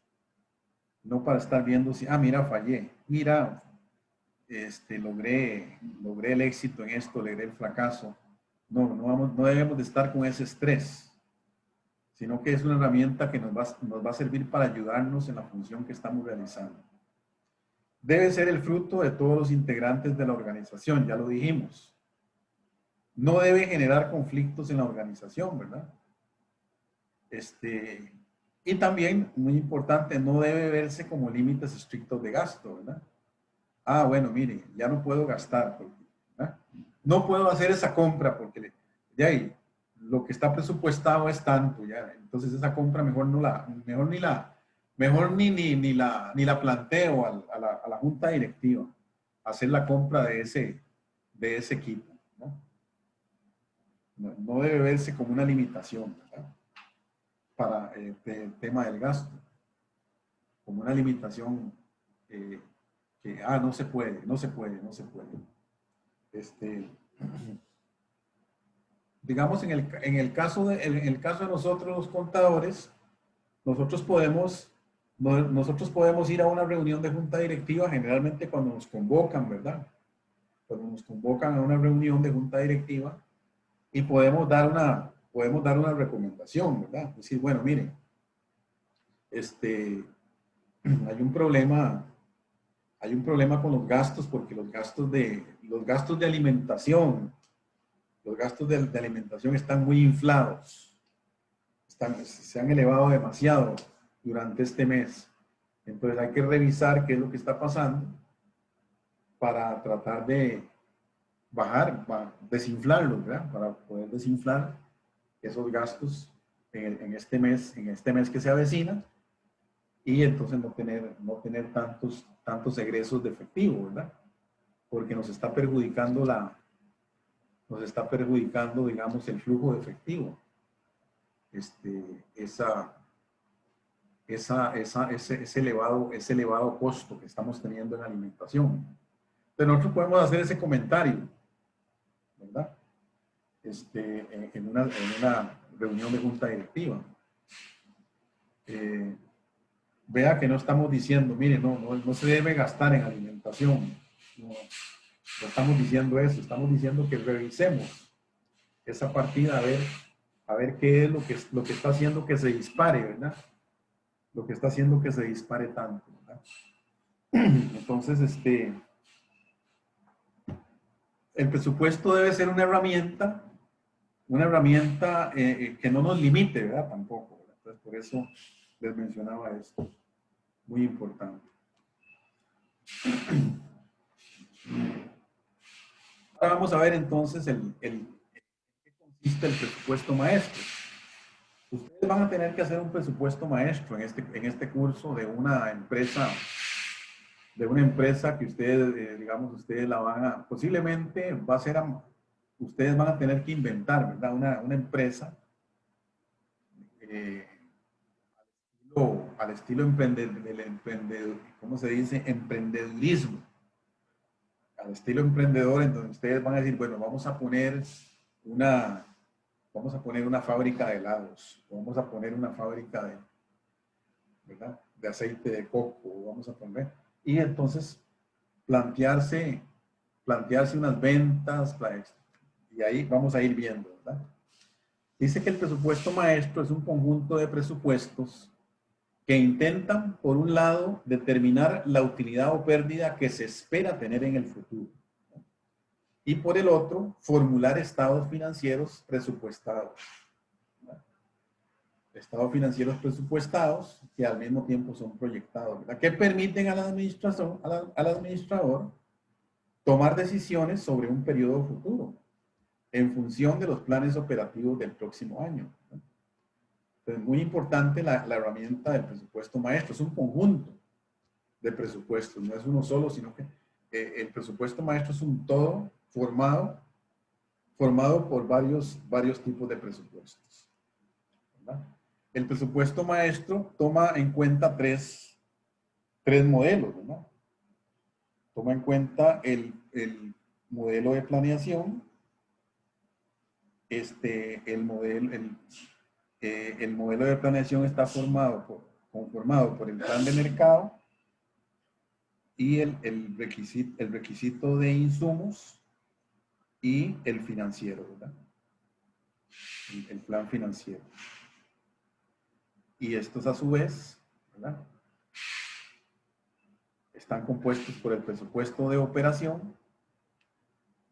no para estar viendo si, mira, fallé, mira, logré el éxito en esto, logré el fracaso. No debemos de estar con ese estrés, sino que es una herramienta que nos va a servir para ayudarnos en la función que estamos realizando. Debe ser el fruto de todos los integrantes de la organización, ya lo dijimos. No debe generar conflictos en la organización, ¿verdad? Y también, muy importante, no debe verse como límites estrictos de gasto, ¿verdad? Bueno, mire, ya no puedo gastar, ¿verdad? No puedo hacer esa compra porque de ahí, lo que está presupuestado es tanto, ya. Entonces esa compra mejor ni la planteo a la junta directiva, hacer la compra de ese equipo, ¿no? No debe verse como una limitación, ¿verdad? Para el tema del gasto, como una limitación que, no se puede. Digamos, en el caso de nosotros los contadores, nosotros podemos ir a una reunión de junta directiva generalmente cuando nos convocan, ¿verdad? Cuando nos convocan a una reunión de junta directiva y podemos dar una recomendación, ¿verdad? Decir, bueno, miren, hay un problema con los gastos porque los gastos de alimentación, están muy inflados, se han elevado demasiado durante este mes. Entonces hay que revisar qué es lo que está pasando para tratar de desinflarlos, ¿verdad? Para poder desinflar esos gastos en este mes que se avecina, y entonces no tener tantos egresos de efectivo, ¿verdad? Porque nos está perjudicando, digamos, el flujo de efectivo. Ese elevado costo que estamos teniendo en alimentación. Pero nosotros podemos hacer ese comentario, ¿verdad? En una reunión de junta directiva. Vea que no estamos diciendo, mire, no se debe gastar en alimentación. No estamos diciendo eso, estamos diciendo que revisemos esa partida a ver qué es lo que está haciendo que se dispare, ¿verdad? Lo que está haciendo que se dispare tanto, ¿verdad? Entonces, el presupuesto debe ser una herramienta que no nos limite, ¿verdad? Tampoco, ¿verdad? Entonces, por eso les mencionaba esto. Muy importante. Ahora vamos a ver entonces en qué consiste el presupuesto maestro. Ustedes van a tener que hacer un presupuesto maestro en este curso de una empresa que ustedes, digamos, ustedes la posiblemente ustedes van a tener que inventar, ¿verdad? Una empresa al estilo ¿cómo se dice? Emprendedurismo. Al estilo emprendedor, en donde ustedes van a decir, bueno, vamos a poner vamos a poner una fábrica de helados, vamos a poner una fábrica de, ¿verdad?, de aceite de coco, vamos a poner, y entonces plantearse unas ventas, y ahí vamos a ir viendo, ¿verdad? Dice que el presupuesto maestro es un conjunto de presupuestos que intentan, por un lado, determinar la utilidad o pérdida que se espera tener en el futuro, ¿no? Y por el otro, formular estados financieros presupuestados, ¿verdad? Estados financieros presupuestados que al mismo tiempo son proyectados, ¿verdad?, que permiten al administrador tomar decisiones sobre un periodo futuro en función de los planes operativos del próximo año, ¿no? Entonces, muy importante la herramienta del presupuesto maestro. Es un conjunto de presupuestos, no es uno solo, sino que el presupuesto maestro es un todo formado por varios tipos de presupuestos, ¿verdad? El presupuesto maestro toma en cuenta tres modelos, ¿verdad? Toma en cuenta el modelo de planeación, el modelo de planeación está conformado por el plan de mercado y el requisito de insumos y el financiero, ¿verdad? El plan financiero. Y estos a su vez, ¿verdad?, están compuestos por el presupuesto de operación.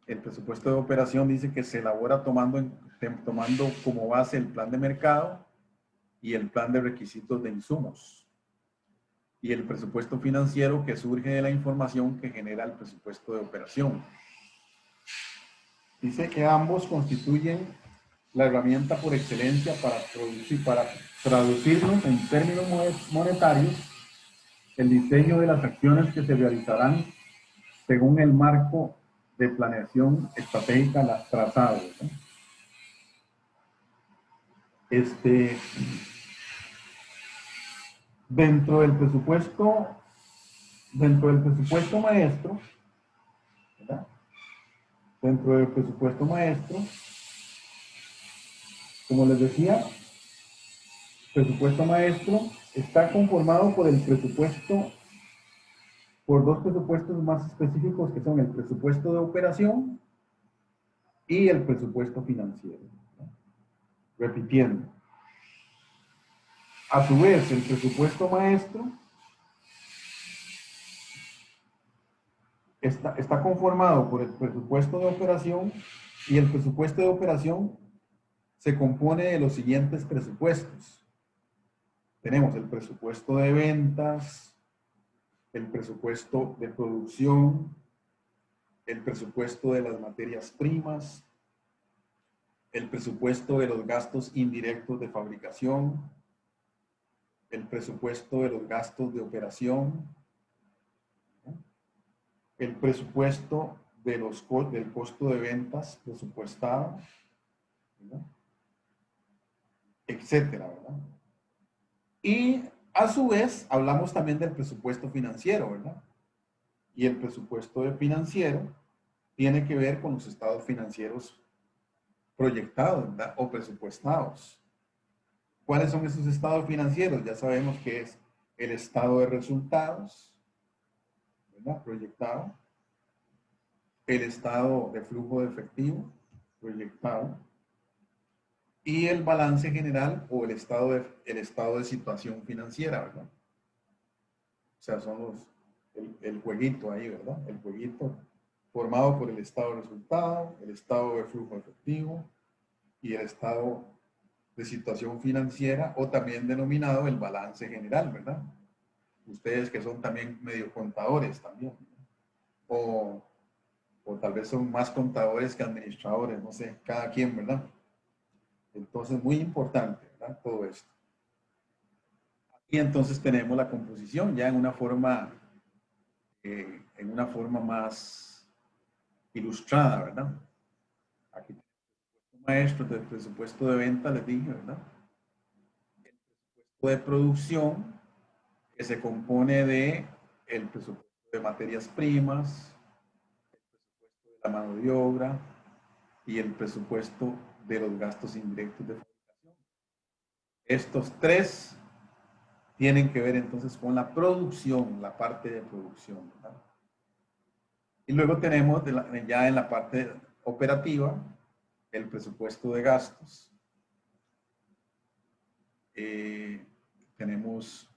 El presupuesto de operación dice que se elabora tomando como base el plan de mercado y el plan de requisitos de insumos. Y el presupuesto financiero que surge de la información que genera el presupuesto de operación. Dice que ambos constituyen la herramienta por excelencia para traducirnos en términos monetarios el diseño de las acciones que se realizarán según el marco de planeación estratégica trazado, ¿no? Dentro del presupuesto maestro, ¿verdad?, dentro del presupuesto maestro, como les decía, el presupuesto maestro está conformado por dos presupuestos más específicos, que son el presupuesto de operación y el presupuesto financiero, ¿no? Repitiendo. A su vez, el presupuesto maestro está conformado por el presupuesto de operación, y el presupuesto de operación se compone de los siguientes presupuestos. Tenemos el presupuesto de ventas, el presupuesto de producción, el presupuesto de las materias primas, el presupuesto de los gastos indirectos de fabricación, el presupuesto de los gastos de operación, ¿no?, el presupuesto del costo de ventas presupuestado, ¿verdad?, etcétera, ¿verdad? Y a su vez hablamos también del presupuesto financiero, ¿verdad? Y el presupuesto financiero tiene que ver con los estados financieros proyectados, ¿verdad?, o presupuestados. ¿Cuáles son esos estados financieros? Ya sabemos que es el estado de resultados, ¿verdad?, proyectado, el estado de flujo de efectivo, proyectado, y el balance general o el estado de situación financiera, ¿verdad? O sea, son el jueguito ahí, ¿verdad? El jueguito formado por el estado de resultado, el estado de flujo efectivo y el estado de situación financiera, o también denominado el balance general, ¿verdad? Ustedes que son también medio contadores también, ¿no? O tal vez son más contadores que administradores, no sé, cada quien, ¿verdad? Entonces, muy importante, ¿verdad?, todo esto. Y entonces tenemos la composición ya en una forma más ilustrada, ¿verdad? Aquí tenemos el maestro del presupuesto de venta, les dije, ¿verdad? El presupuesto de producción, que se compone de el presupuesto de materias primas, el presupuesto de la mano de obra y el presupuesto de los gastos indirectos de fabricación. Estos tres tienen que ver entonces con la producción, la parte de producción, ¿verdad? Y luego tenemos ya en la parte operativa el presupuesto de gastos. Tenemos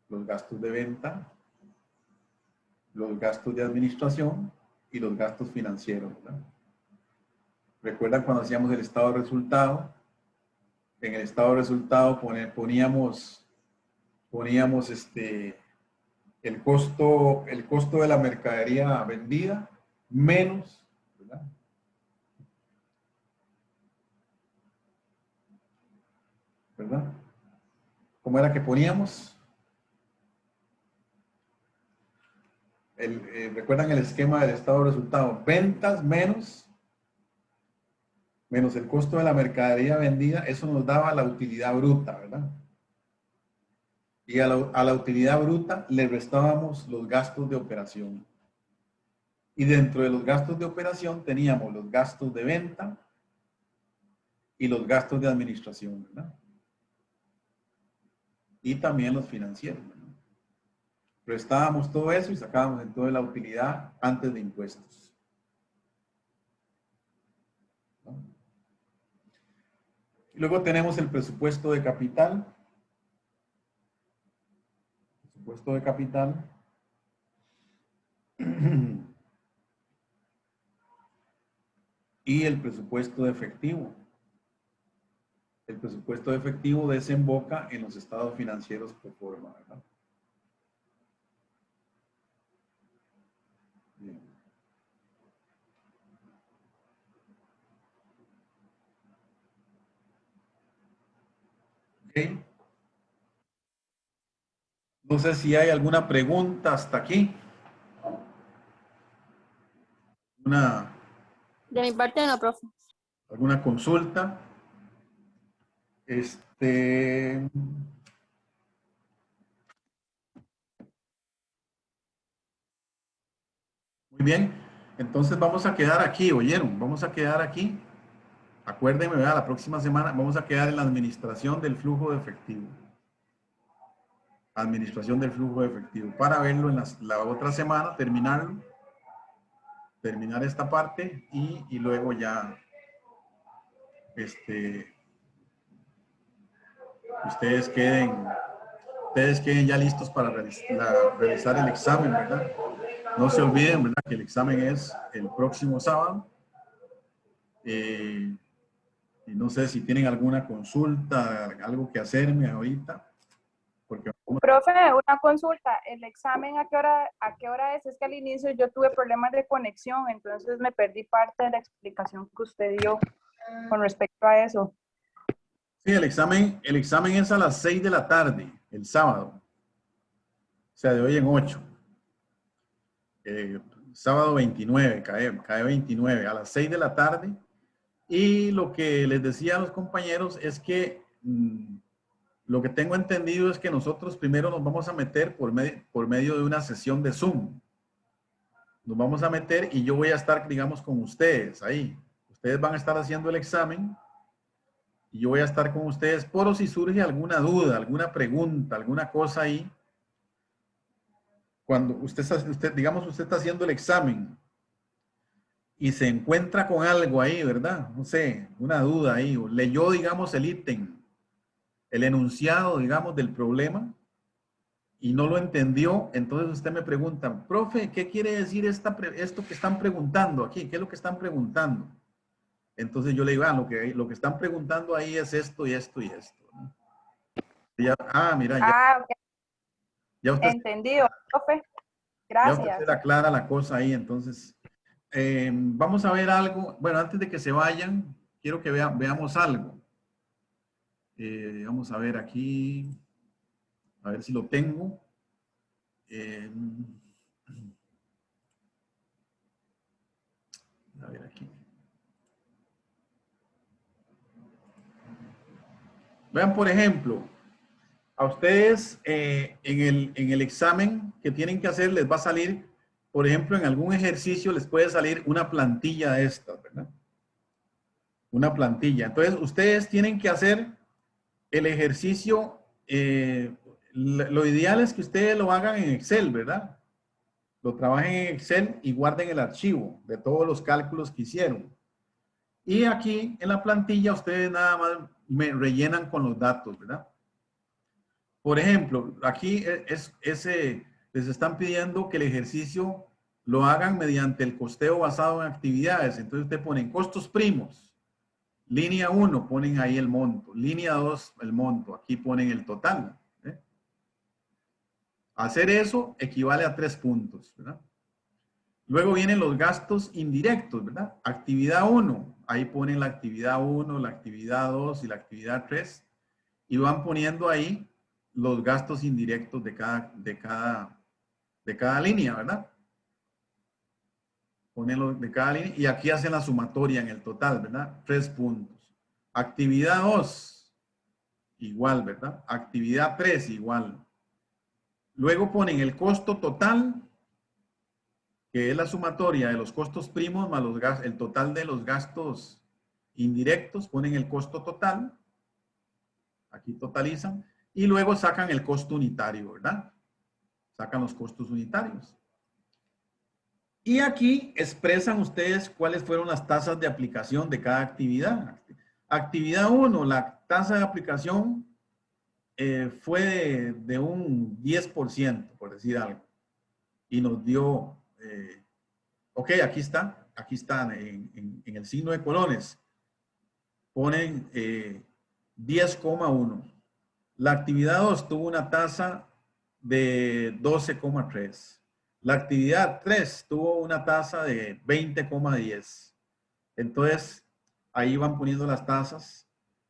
los gastos de venta, los gastos de administración y los gastos financieros, ¿verdad? ¿Recuerdan cuando hacíamos el estado de resultado? En el estado de resultado poníamos el costo de la mercadería vendida menos, ¿verdad? ¿Verdad? ¿Cómo era que poníamos? ¿Recuerdan el esquema del estado de resultado? Ventas menos el costo de la mercadería vendida, eso nos daba la utilidad bruta, ¿verdad? Y a la utilidad bruta le restábamos los gastos de operación. Y dentro de los gastos de operación teníamos los gastos de venta y los gastos de administración, ¿verdad? Y también los financieros, ¿verdad? Restábamos todo eso y sacábamos entonces la utilidad antes de impuestos, ¿no? Y luego tenemos el presupuesto de capital. Presupuesto de capital. Y el presupuesto de efectivo. El presupuesto de efectivo desemboca en los estados financieros pro forma, ¿verdad? Bien. Ok. No sé si hay alguna pregunta hasta aquí. De mi parte no, profe. ¿Alguna consulta? Muy bien. Entonces vamos a quedar aquí, ¿oyeron? Vamos a quedar aquí. Acuérdenme, ¿verdad? La próxima semana vamos a quedar en la administración del flujo de efectivo. Administración del flujo de efectivo. Para verlo en la otra semana, terminar esta parte y luego ya ustedes queden ya listos para realizar el examen, ¿verdad? No se olviden, ¿verdad? Que el examen es el próximo sábado. Y no sé si tienen alguna consulta, algo que hacerme ahorita. Porque Profe, una consulta. ¿El examen a qué hora es? Es que al inicio yo tuve problemas de conexión, entonces me perdí parte de la explicación que usted dio con respecto a eso. Sí, el examen es a las 6 de la tarde, el sábado. O sea, de hoy en 8. Sábado 29, cae 29, a las 6 de la tarde. Y lo que les decía a los compañeros es que lo que tengo entendido es que nosotros primero nos vamos a meter por medio de una sesión de Zoom. Nos vamos a meter y yo voy a estar, digamos, con ustedes ahí. Ustedes van a estar haciendo el examen y yo voy a estar con ustedes por si surge alguna duda, alguna pregunta, alguna cosa ahí. Cuando usted está haciendo el examen y se encuentra con algo ahí, ¿verdad? No sé, una duda ahí, o leyó, digamos, el ítem, el enunciado, digamos, del problema y no lo entendió, entonces usted me pregunta, profe, ¿qué quiere decir esto que están preguntando aquí? ¿Qué es lo que están preguntando? Entonces yo le digo, lo que están preguntando ahí es esto y esto y esto, ¿no? Mira, Okay. ya usted, Entendido, profe. ya usted Gracias. se la aclara la cosa ahí, entonces. Vamos a ver algo. Bueno, antes de que se vayan, quiero que veamos algo. Vamos a ver aquí. A ver si lo tengo. A ver aquí. Vean, por ejemplo, a ustedes en el examen que tienen que hacer les va a salir, por ejemplo, en algún ejercicio les puede salir una plantilla de estas, ¿verdad? Una plantilla. Entonces, ustedes tienen que hacer el ejercicio. Lo ideal es que ustedes lo hagan en Excel, ¿verdad? Lo trabajen en Excel y guarden el archivo de todos los cálculos que hicieron. Y aquí en la plantilla ustedes nada más me rellenan con los datos, ¿verdad? Por ejemplo, aquí les están pidiendo que el ejercicio lo hagan mediante el costeo basado en actividades. Entonces ustedes ponen costos primos. Línea 1 ponen ahí el monto. Línea 2 el monto. Aquí ponen el total. Hacer eso equivale a 3 puntos, ¿verdad? Luego vienen los gastos indirectos, ¿verdad? Actividad 1. Ahí ponen la actividad 1, la actividad 2 y la actividad 3. Y van poniendo ahí los gastos indirectos de cada línea, ¿verdad? Ponen los de cada línea y aquí hacen la sumatoria en el total, ¿verdad? 3 puntos. Actividad 2, igual, ¿verdad? Actividad 3, igual. Luego ponen el costo total, que es la sumatoria de los costos primos más el total de los gastos indirectos. Ponen el costo total. Aquí totalizan. Y luego sacan el costo unitario, ¿verdad? Sacan los costos unitarios. Y aquí expresan ustedes cuáles fueron las tasas de aplicación de cada actividad. Actividad 1, la tasa de aplicación fue de un 10%, por decir algo. Y nos dio, ok, aquí está en el signo de colones. Ponen 10,1. La actividad 2 tuvo una tasa de 12,3. La actividad 3 tuvo una tasa de 20,10. Entonces, ahí van poniendo las tasas.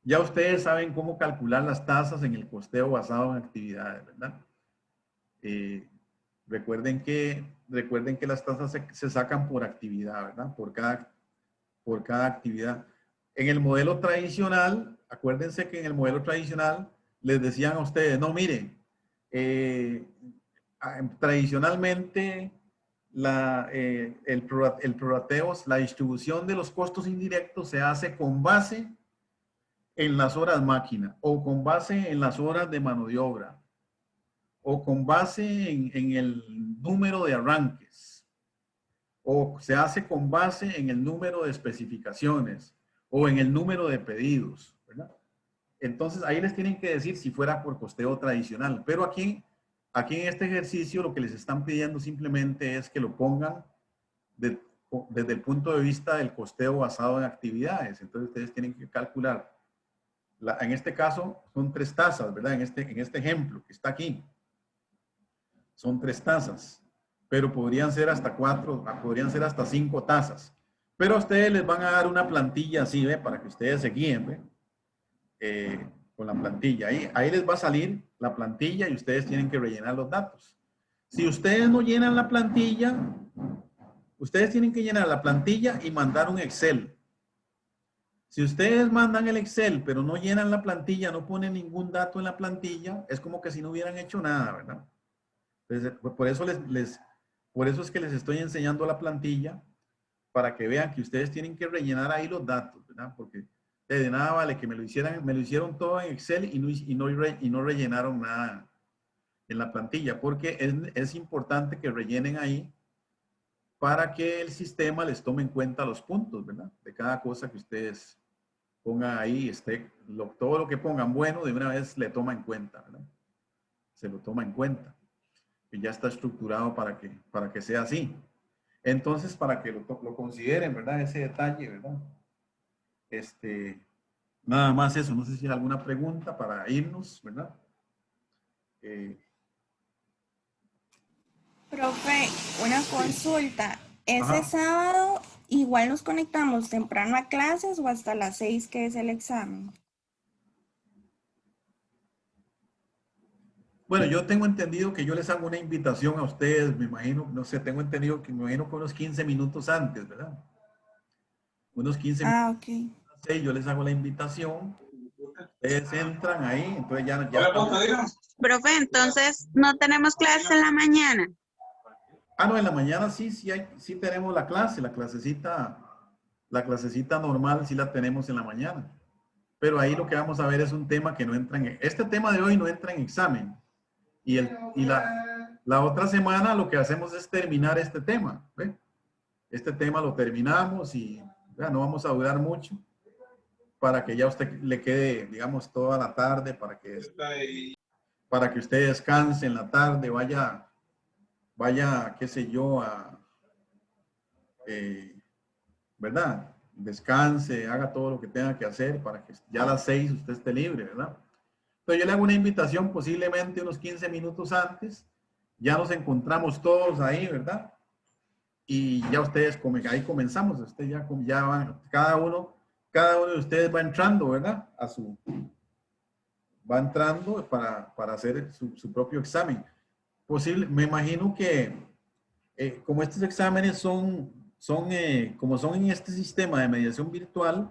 Ya ustedes saben cómo calcular las tasas en el costeo basado en actividades, ¿verdad? Recuerden que las tasas se sacan por actividad, ¿verdad? Por cada actividad. En el modelo tradicional, acuérdense que en el modelo tradicional les decían a ustedes, no, miren, tradicionalmente el prorrateo, la distribución de los costos indirectos se hace con base en las horas máquina o con base en las horas de mano de obra o con base en el número de arranques o se hace con base en el número de especificaciones o en el número de pedidos, ¿verdad? Entonces ahí les tienen que decir si fuera por costeo tradicional, pero aquí en este ejercicio lo que les están pidiendo simplemente es que lo pongan desde el punto de vista del costeo basado en actividades. Entonces ustedes tienen que calcular, en este caso son 3 tasas, ¿verdad? En este ejemplo que está aquí, son 3 tasas, pero podrían ser hasta 4, podrían ser hasta 5 tasas. Pero a ustedes les van a dar una plantilla así, ¿ve? Para que ustedes se guíen, ¿ve? Con la plantilla. Ahí les va a salir la plantilla y ustedes tienen que rellenar los datos. Si ustedes no llenan la plantilla, ustedes tienen que llenar la plantilla y mandar un Excel. Si ustedes mandan el Excel, pero no llenan la plantilla, no ponen ningún dato en la plantilla, es como que si no hubieran hecho nada, ¿verdad? Entonces, por eso es que les estoy enseñando la plantilla, para que vean que ustedes tienen que rellenar ahí los datos, ¿verdad? Porque de nada vale que me lo hicieron todo en Excel y no rellenaron nada en la plantilla, porque es importante que rellenen ahí para que el sistema les tome en cuenta los puntos, ¿verdad? De cada cosa que ustedes pongan ahí, todo lo que pongan bueno, de una vez le toma en cuenta, ¿verdad? Se lo toma en cuenta. Y ya está estructurado para que sea así. Entonces, para que lo consideren, ¿verdad? Ese detalle, ¿verdad? Nada más eso. No sé si hay alguna pregunta para irnos, ¿verdad? Profe, una consulta. ¿Ese Ajá. sábado igual nos conectamos temprano a clases o hasta las 6 que es el examen? Bueno, yo tengo entendido que yo les hago una invitación a ustedes, me imagino, no sé, tengo entendido que me imagino que unos 15 minutos antes, ¿verdad? Unos 15 minutos Ah, ok. antes, yo les hago la invitación, ustedes entran ahí, entonces ya Profe, entonces no tenemos clase en la mañana. no, en la mañana sí tenemos la clase, la clasecita La clasecita normal sí la tenemos en la mañana. Pero ahí lo que vamos a ver es un tema que no entra en... Este tema de hoy no entra en examen. Y la otra semana lo que hacemos es terminar este tema. ¿Ve? Este tema lo terminamos y ya no vamos a durar mucho para que ya a usted le quede, digamos, toda la tarde, para que usted descanse en la tarde, vaya, qué sé yo, ¿verdad? Descanse, haga todo lo que tenga que hacer para que ya a las 6 usted esté libre, ¿verdad? Entonces yo le hago una invitación posiblemente unos 15 minutos antes, ya nos encontramos todos ahí, ¿verdad? Y ya ustedes, ahí comenzamos, ustedes ya van, cada uno de ustedes va entrando, ¿verdad? Va entrando para hacer su propio examen. Me imagino que como estos exámenes como son en este sistema de mediación virtual,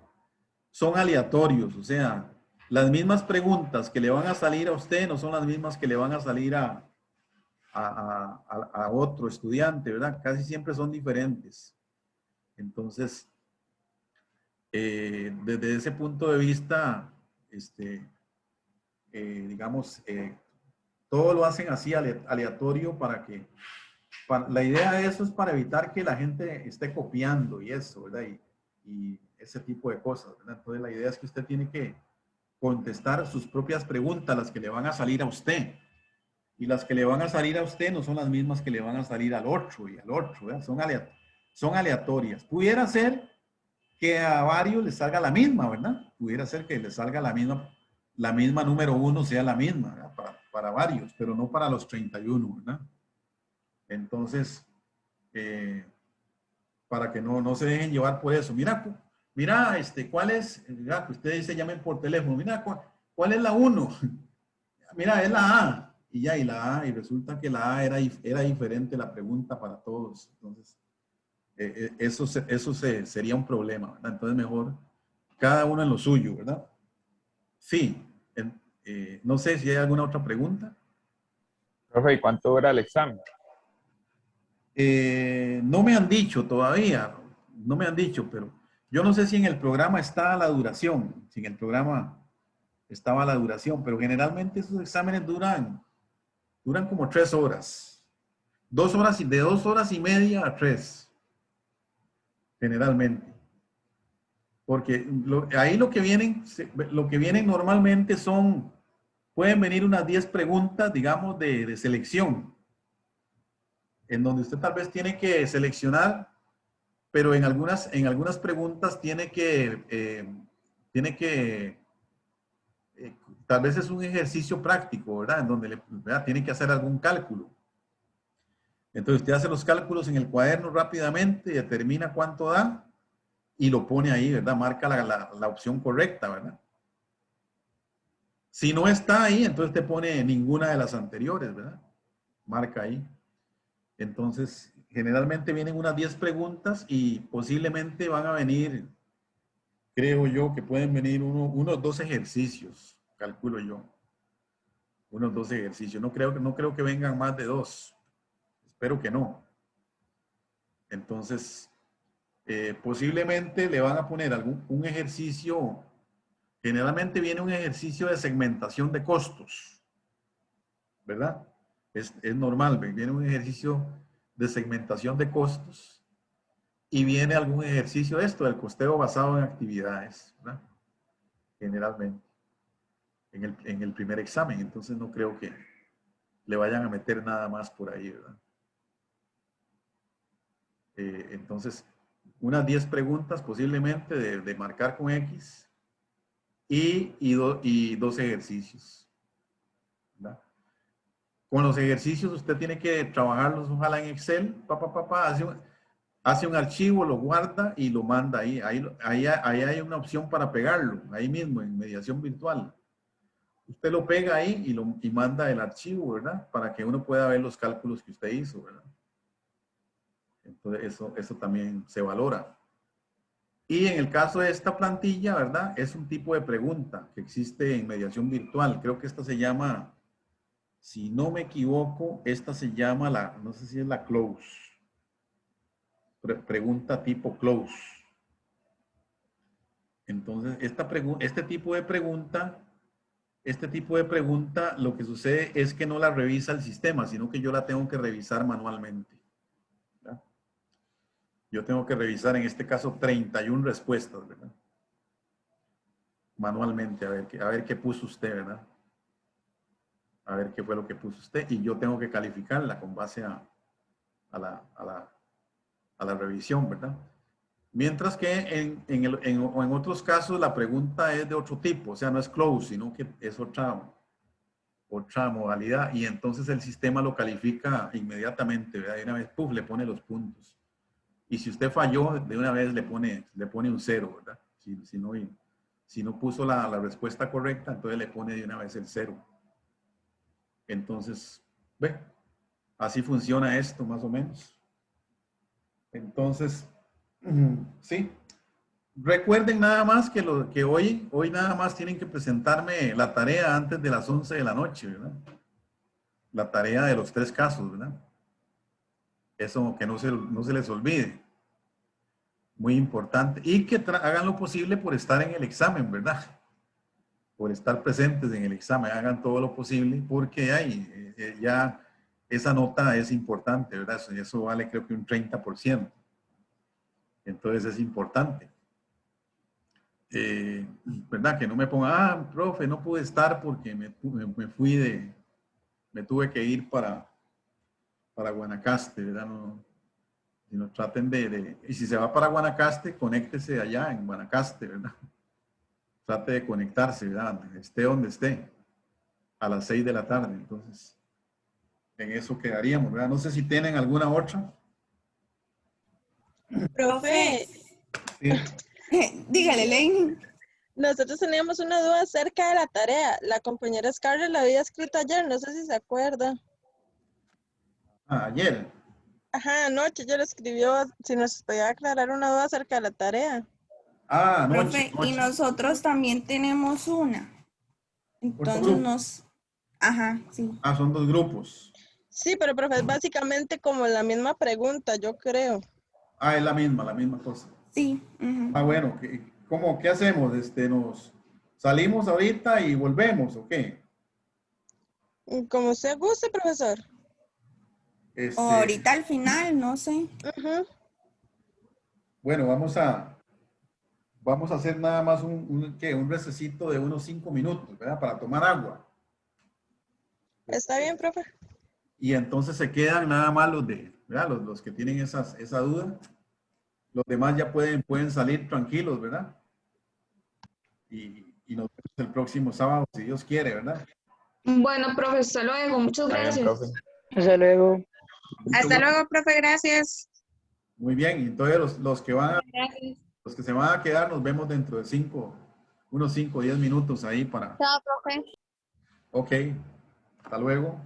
son aleatorios, o sea, las mismas preguntas que le van a salir a usted no son las mismas que le van a salir a otro estudiante, ¿verdad? Casi siempre son diferentes. Entonces, desde ese punto de vista, digamos, todo lo hacen así aleatorio la idea de eso es para evitar que la gente esté copiando y eso, ¿verdad? Y ese tipo de cosas, ¿verdad? Entonces la idea es que usted tiene que contestar sus propias preguntas, las que le van a salir a usted. Y las que le van a salir a usted no son las mismas que le van a salir al otro y al otro, ¿verdad? Son aleatorias. Pudiera ser que a varios les salga la misma, ¿verdad? Pudiera ser que les salga la misma número 1 sea la misma, ¿verdad? Para varios, pero no para los 31, ¿verdad? Entonces, para que no se dejen llevar por eso. Mira, ¿cuál es? Mira, que ustedes se llamen por teléfono. Mira, ¿cuál es la 1? Mira, es la A. Y la A, y resulta que la A era diferente la pregunta para todos. Entonces, eso sería un problema, ¿verdad? Entonces, mejor cada uno en lo suyo, ¿verdad? Sí. No sé si hay alguna otra pregunta. Profe, ¿y cuánto dura el examen? No me han dicho todavía, no me han dicho, pero yo no sé si en el programa está la duración, si en el programa estaba la duración, pero generalmente esos exámenes duran como 3 horas. 2 horas, de 2 horas y media a 3, generalmente. Porque ahí lo que vienen normalmente pueden venir unas 10 preguntas, digamos, de selección, en donde usted tal vez tiene que seleccionar, pero en algunas preguntas tal vez es un ejercicio práctico, ¿verdad? En donde tiene que hacer algún cálculo. Entonces usted hace los cálculos en el cuaderno rápidamente, determina cuánto da y lo pone ahí, ¿verdad? Marca la opción correcta, ¿verdad? Si no está ahí, entonces te pone ninguna de las anteriores, ¿verdad? Marca ahí. Entonces, generalmente vienen unas 10 preguntas y posiblemente van a venir, creo yo, que pueden venir unos 2 ejercicios, calculo yo. Unos 2 ejercicios. No creo que vengan más de 2. Espero que no. Entonces, posiblemente le van a poner un ejercicio. Generalmente viene un ejercicio de segmentación de costos, ¿verdad? Es normal, viene un ejercicio de segmentación de costos y viene algún ejercicio de esto, del costeo basado en actividades, ¿verdad? Generalmente, en el primer examen. Entonces no creo que le vayan a meter nada más por ahí, ¿verdad? Entonces, unas 10 preguntas posiblemente de marcar con X y 2 ejercicios, ¿verdad? Con los ejercicios usted tiene que trabajarlos, ojalá en Excel, hace un archivo, lo guarda y lo manda ahí. Ahí hay una opción para pegarlo, ahí mismo, en mediación virtual. Usted lo pega ahí y manda el archivo, ¿verdad? Para que uno pueda ver los cálculos que usted hizo, ¿verdad? Entonces, eso también se valora. Y en el caso de esta plantilla, ¿verdad? Es un tipo de pregunta que existe en mediación virtual. Creo que esta se llama, si no me equivoco, esta se llama no sé si es la close. Pregunta tipo close. Entonces, este tipo de pregunta, lo que sucede es que no la revisa el sistema, sino que yo la tengo que revisar manualmente. ¿Verdad? Yo tengo que revisar, en este caso, 31 respuestas, ¿verdad? Manualmente, a ver qué puso usted, ¿verdad? A ver qué fue lo que puso usted, y yo tengo que calificarla con base a la revisión, ¿verdad? Mientras que en otros casos la pregunta es de otro tipo, o sea, no es close, sino que es otra modalidad, y entonces el sistema lo califica inmediatamente, ¿verdad? De una vez, puff, le pone los puntos. Y si usted falló, de una vez le pone un 0, ¿verdad? Si no puso la respuesta correcta, entonces le pone de una vez el 0. Entonces, ve, así funciona esto más o menos. Entonces, sí. Recuerden nada más que hoy nada más tienen que presentarme la tarea antes de las 11 de la noche, ¿verdad? La tarea de los 3 casos, ¿verdad? Eso que no se les olvide. Muy importante. Y que hagan lo posible por estar en el examen, ¿verdad? Por estar presentes en el examen. Hagan todo lo posible porque ya esa nota es importante, ¿verdad? Eso vale creo que un 30%. Entonces es importante. ¿Verdad? Que no me ponga, profe, no pude estar porque me tuve que ir para Guanacaste, ¿verdad? No traten y si se va para Guanacaste, conéctese allá en Guanacaste, ¿verdad? Trate de conectarse, ¿verdad? Esté donde esté, a las 6 de la tarde. Entonces, en eso quedaríamos, ¿verdad? No sé si tienen alguna otra. Profe, Sí. Dígale, Lane. nosotros teníamos una duda acerca de la tarea. La compañera Scarlett la había escrito ayer, no sé si se acuerda. Ayer. Ajá, anoche yo le escribió si nos podía aclarar una duda acerca de la tarea. Anoche. Profe, y nosotros también tenemos una. Entonces Ajá, sí. Son 2 grupos. Sí, pero profe, es básicamente como la misma pregunta, yo creo. Es la misma cosa. Sí. Bueno, ¿qué hacemos? ¿Nos salimos ahorita y volvemos o qué? Como usted guste, profesor. O ahorita al final, no sé. Bueno, vamos a hacer nada más un recesito de unos 5 minutos, ¿verdad? Para tomar agua. Está bien, profe. Y entonces se quedan nada más ¿verdad? Los que tienen esa duda. Los demás ya pueden salir tranquilos, ¿verdad? Y nos vemos el próximo sábado, si Dios quiere, ¿verdad? Bueno, profe, hasta luego. Muchas Está bien, gracias. profe. Hasta luego. Hasta luego, profe, gracias. Muy bien, y entonces los que Gracias. los que se van a quedar, nos vemos dentro de unos 5 o 10 minutos ahí para... Chao, profe. Ok, hasta luego.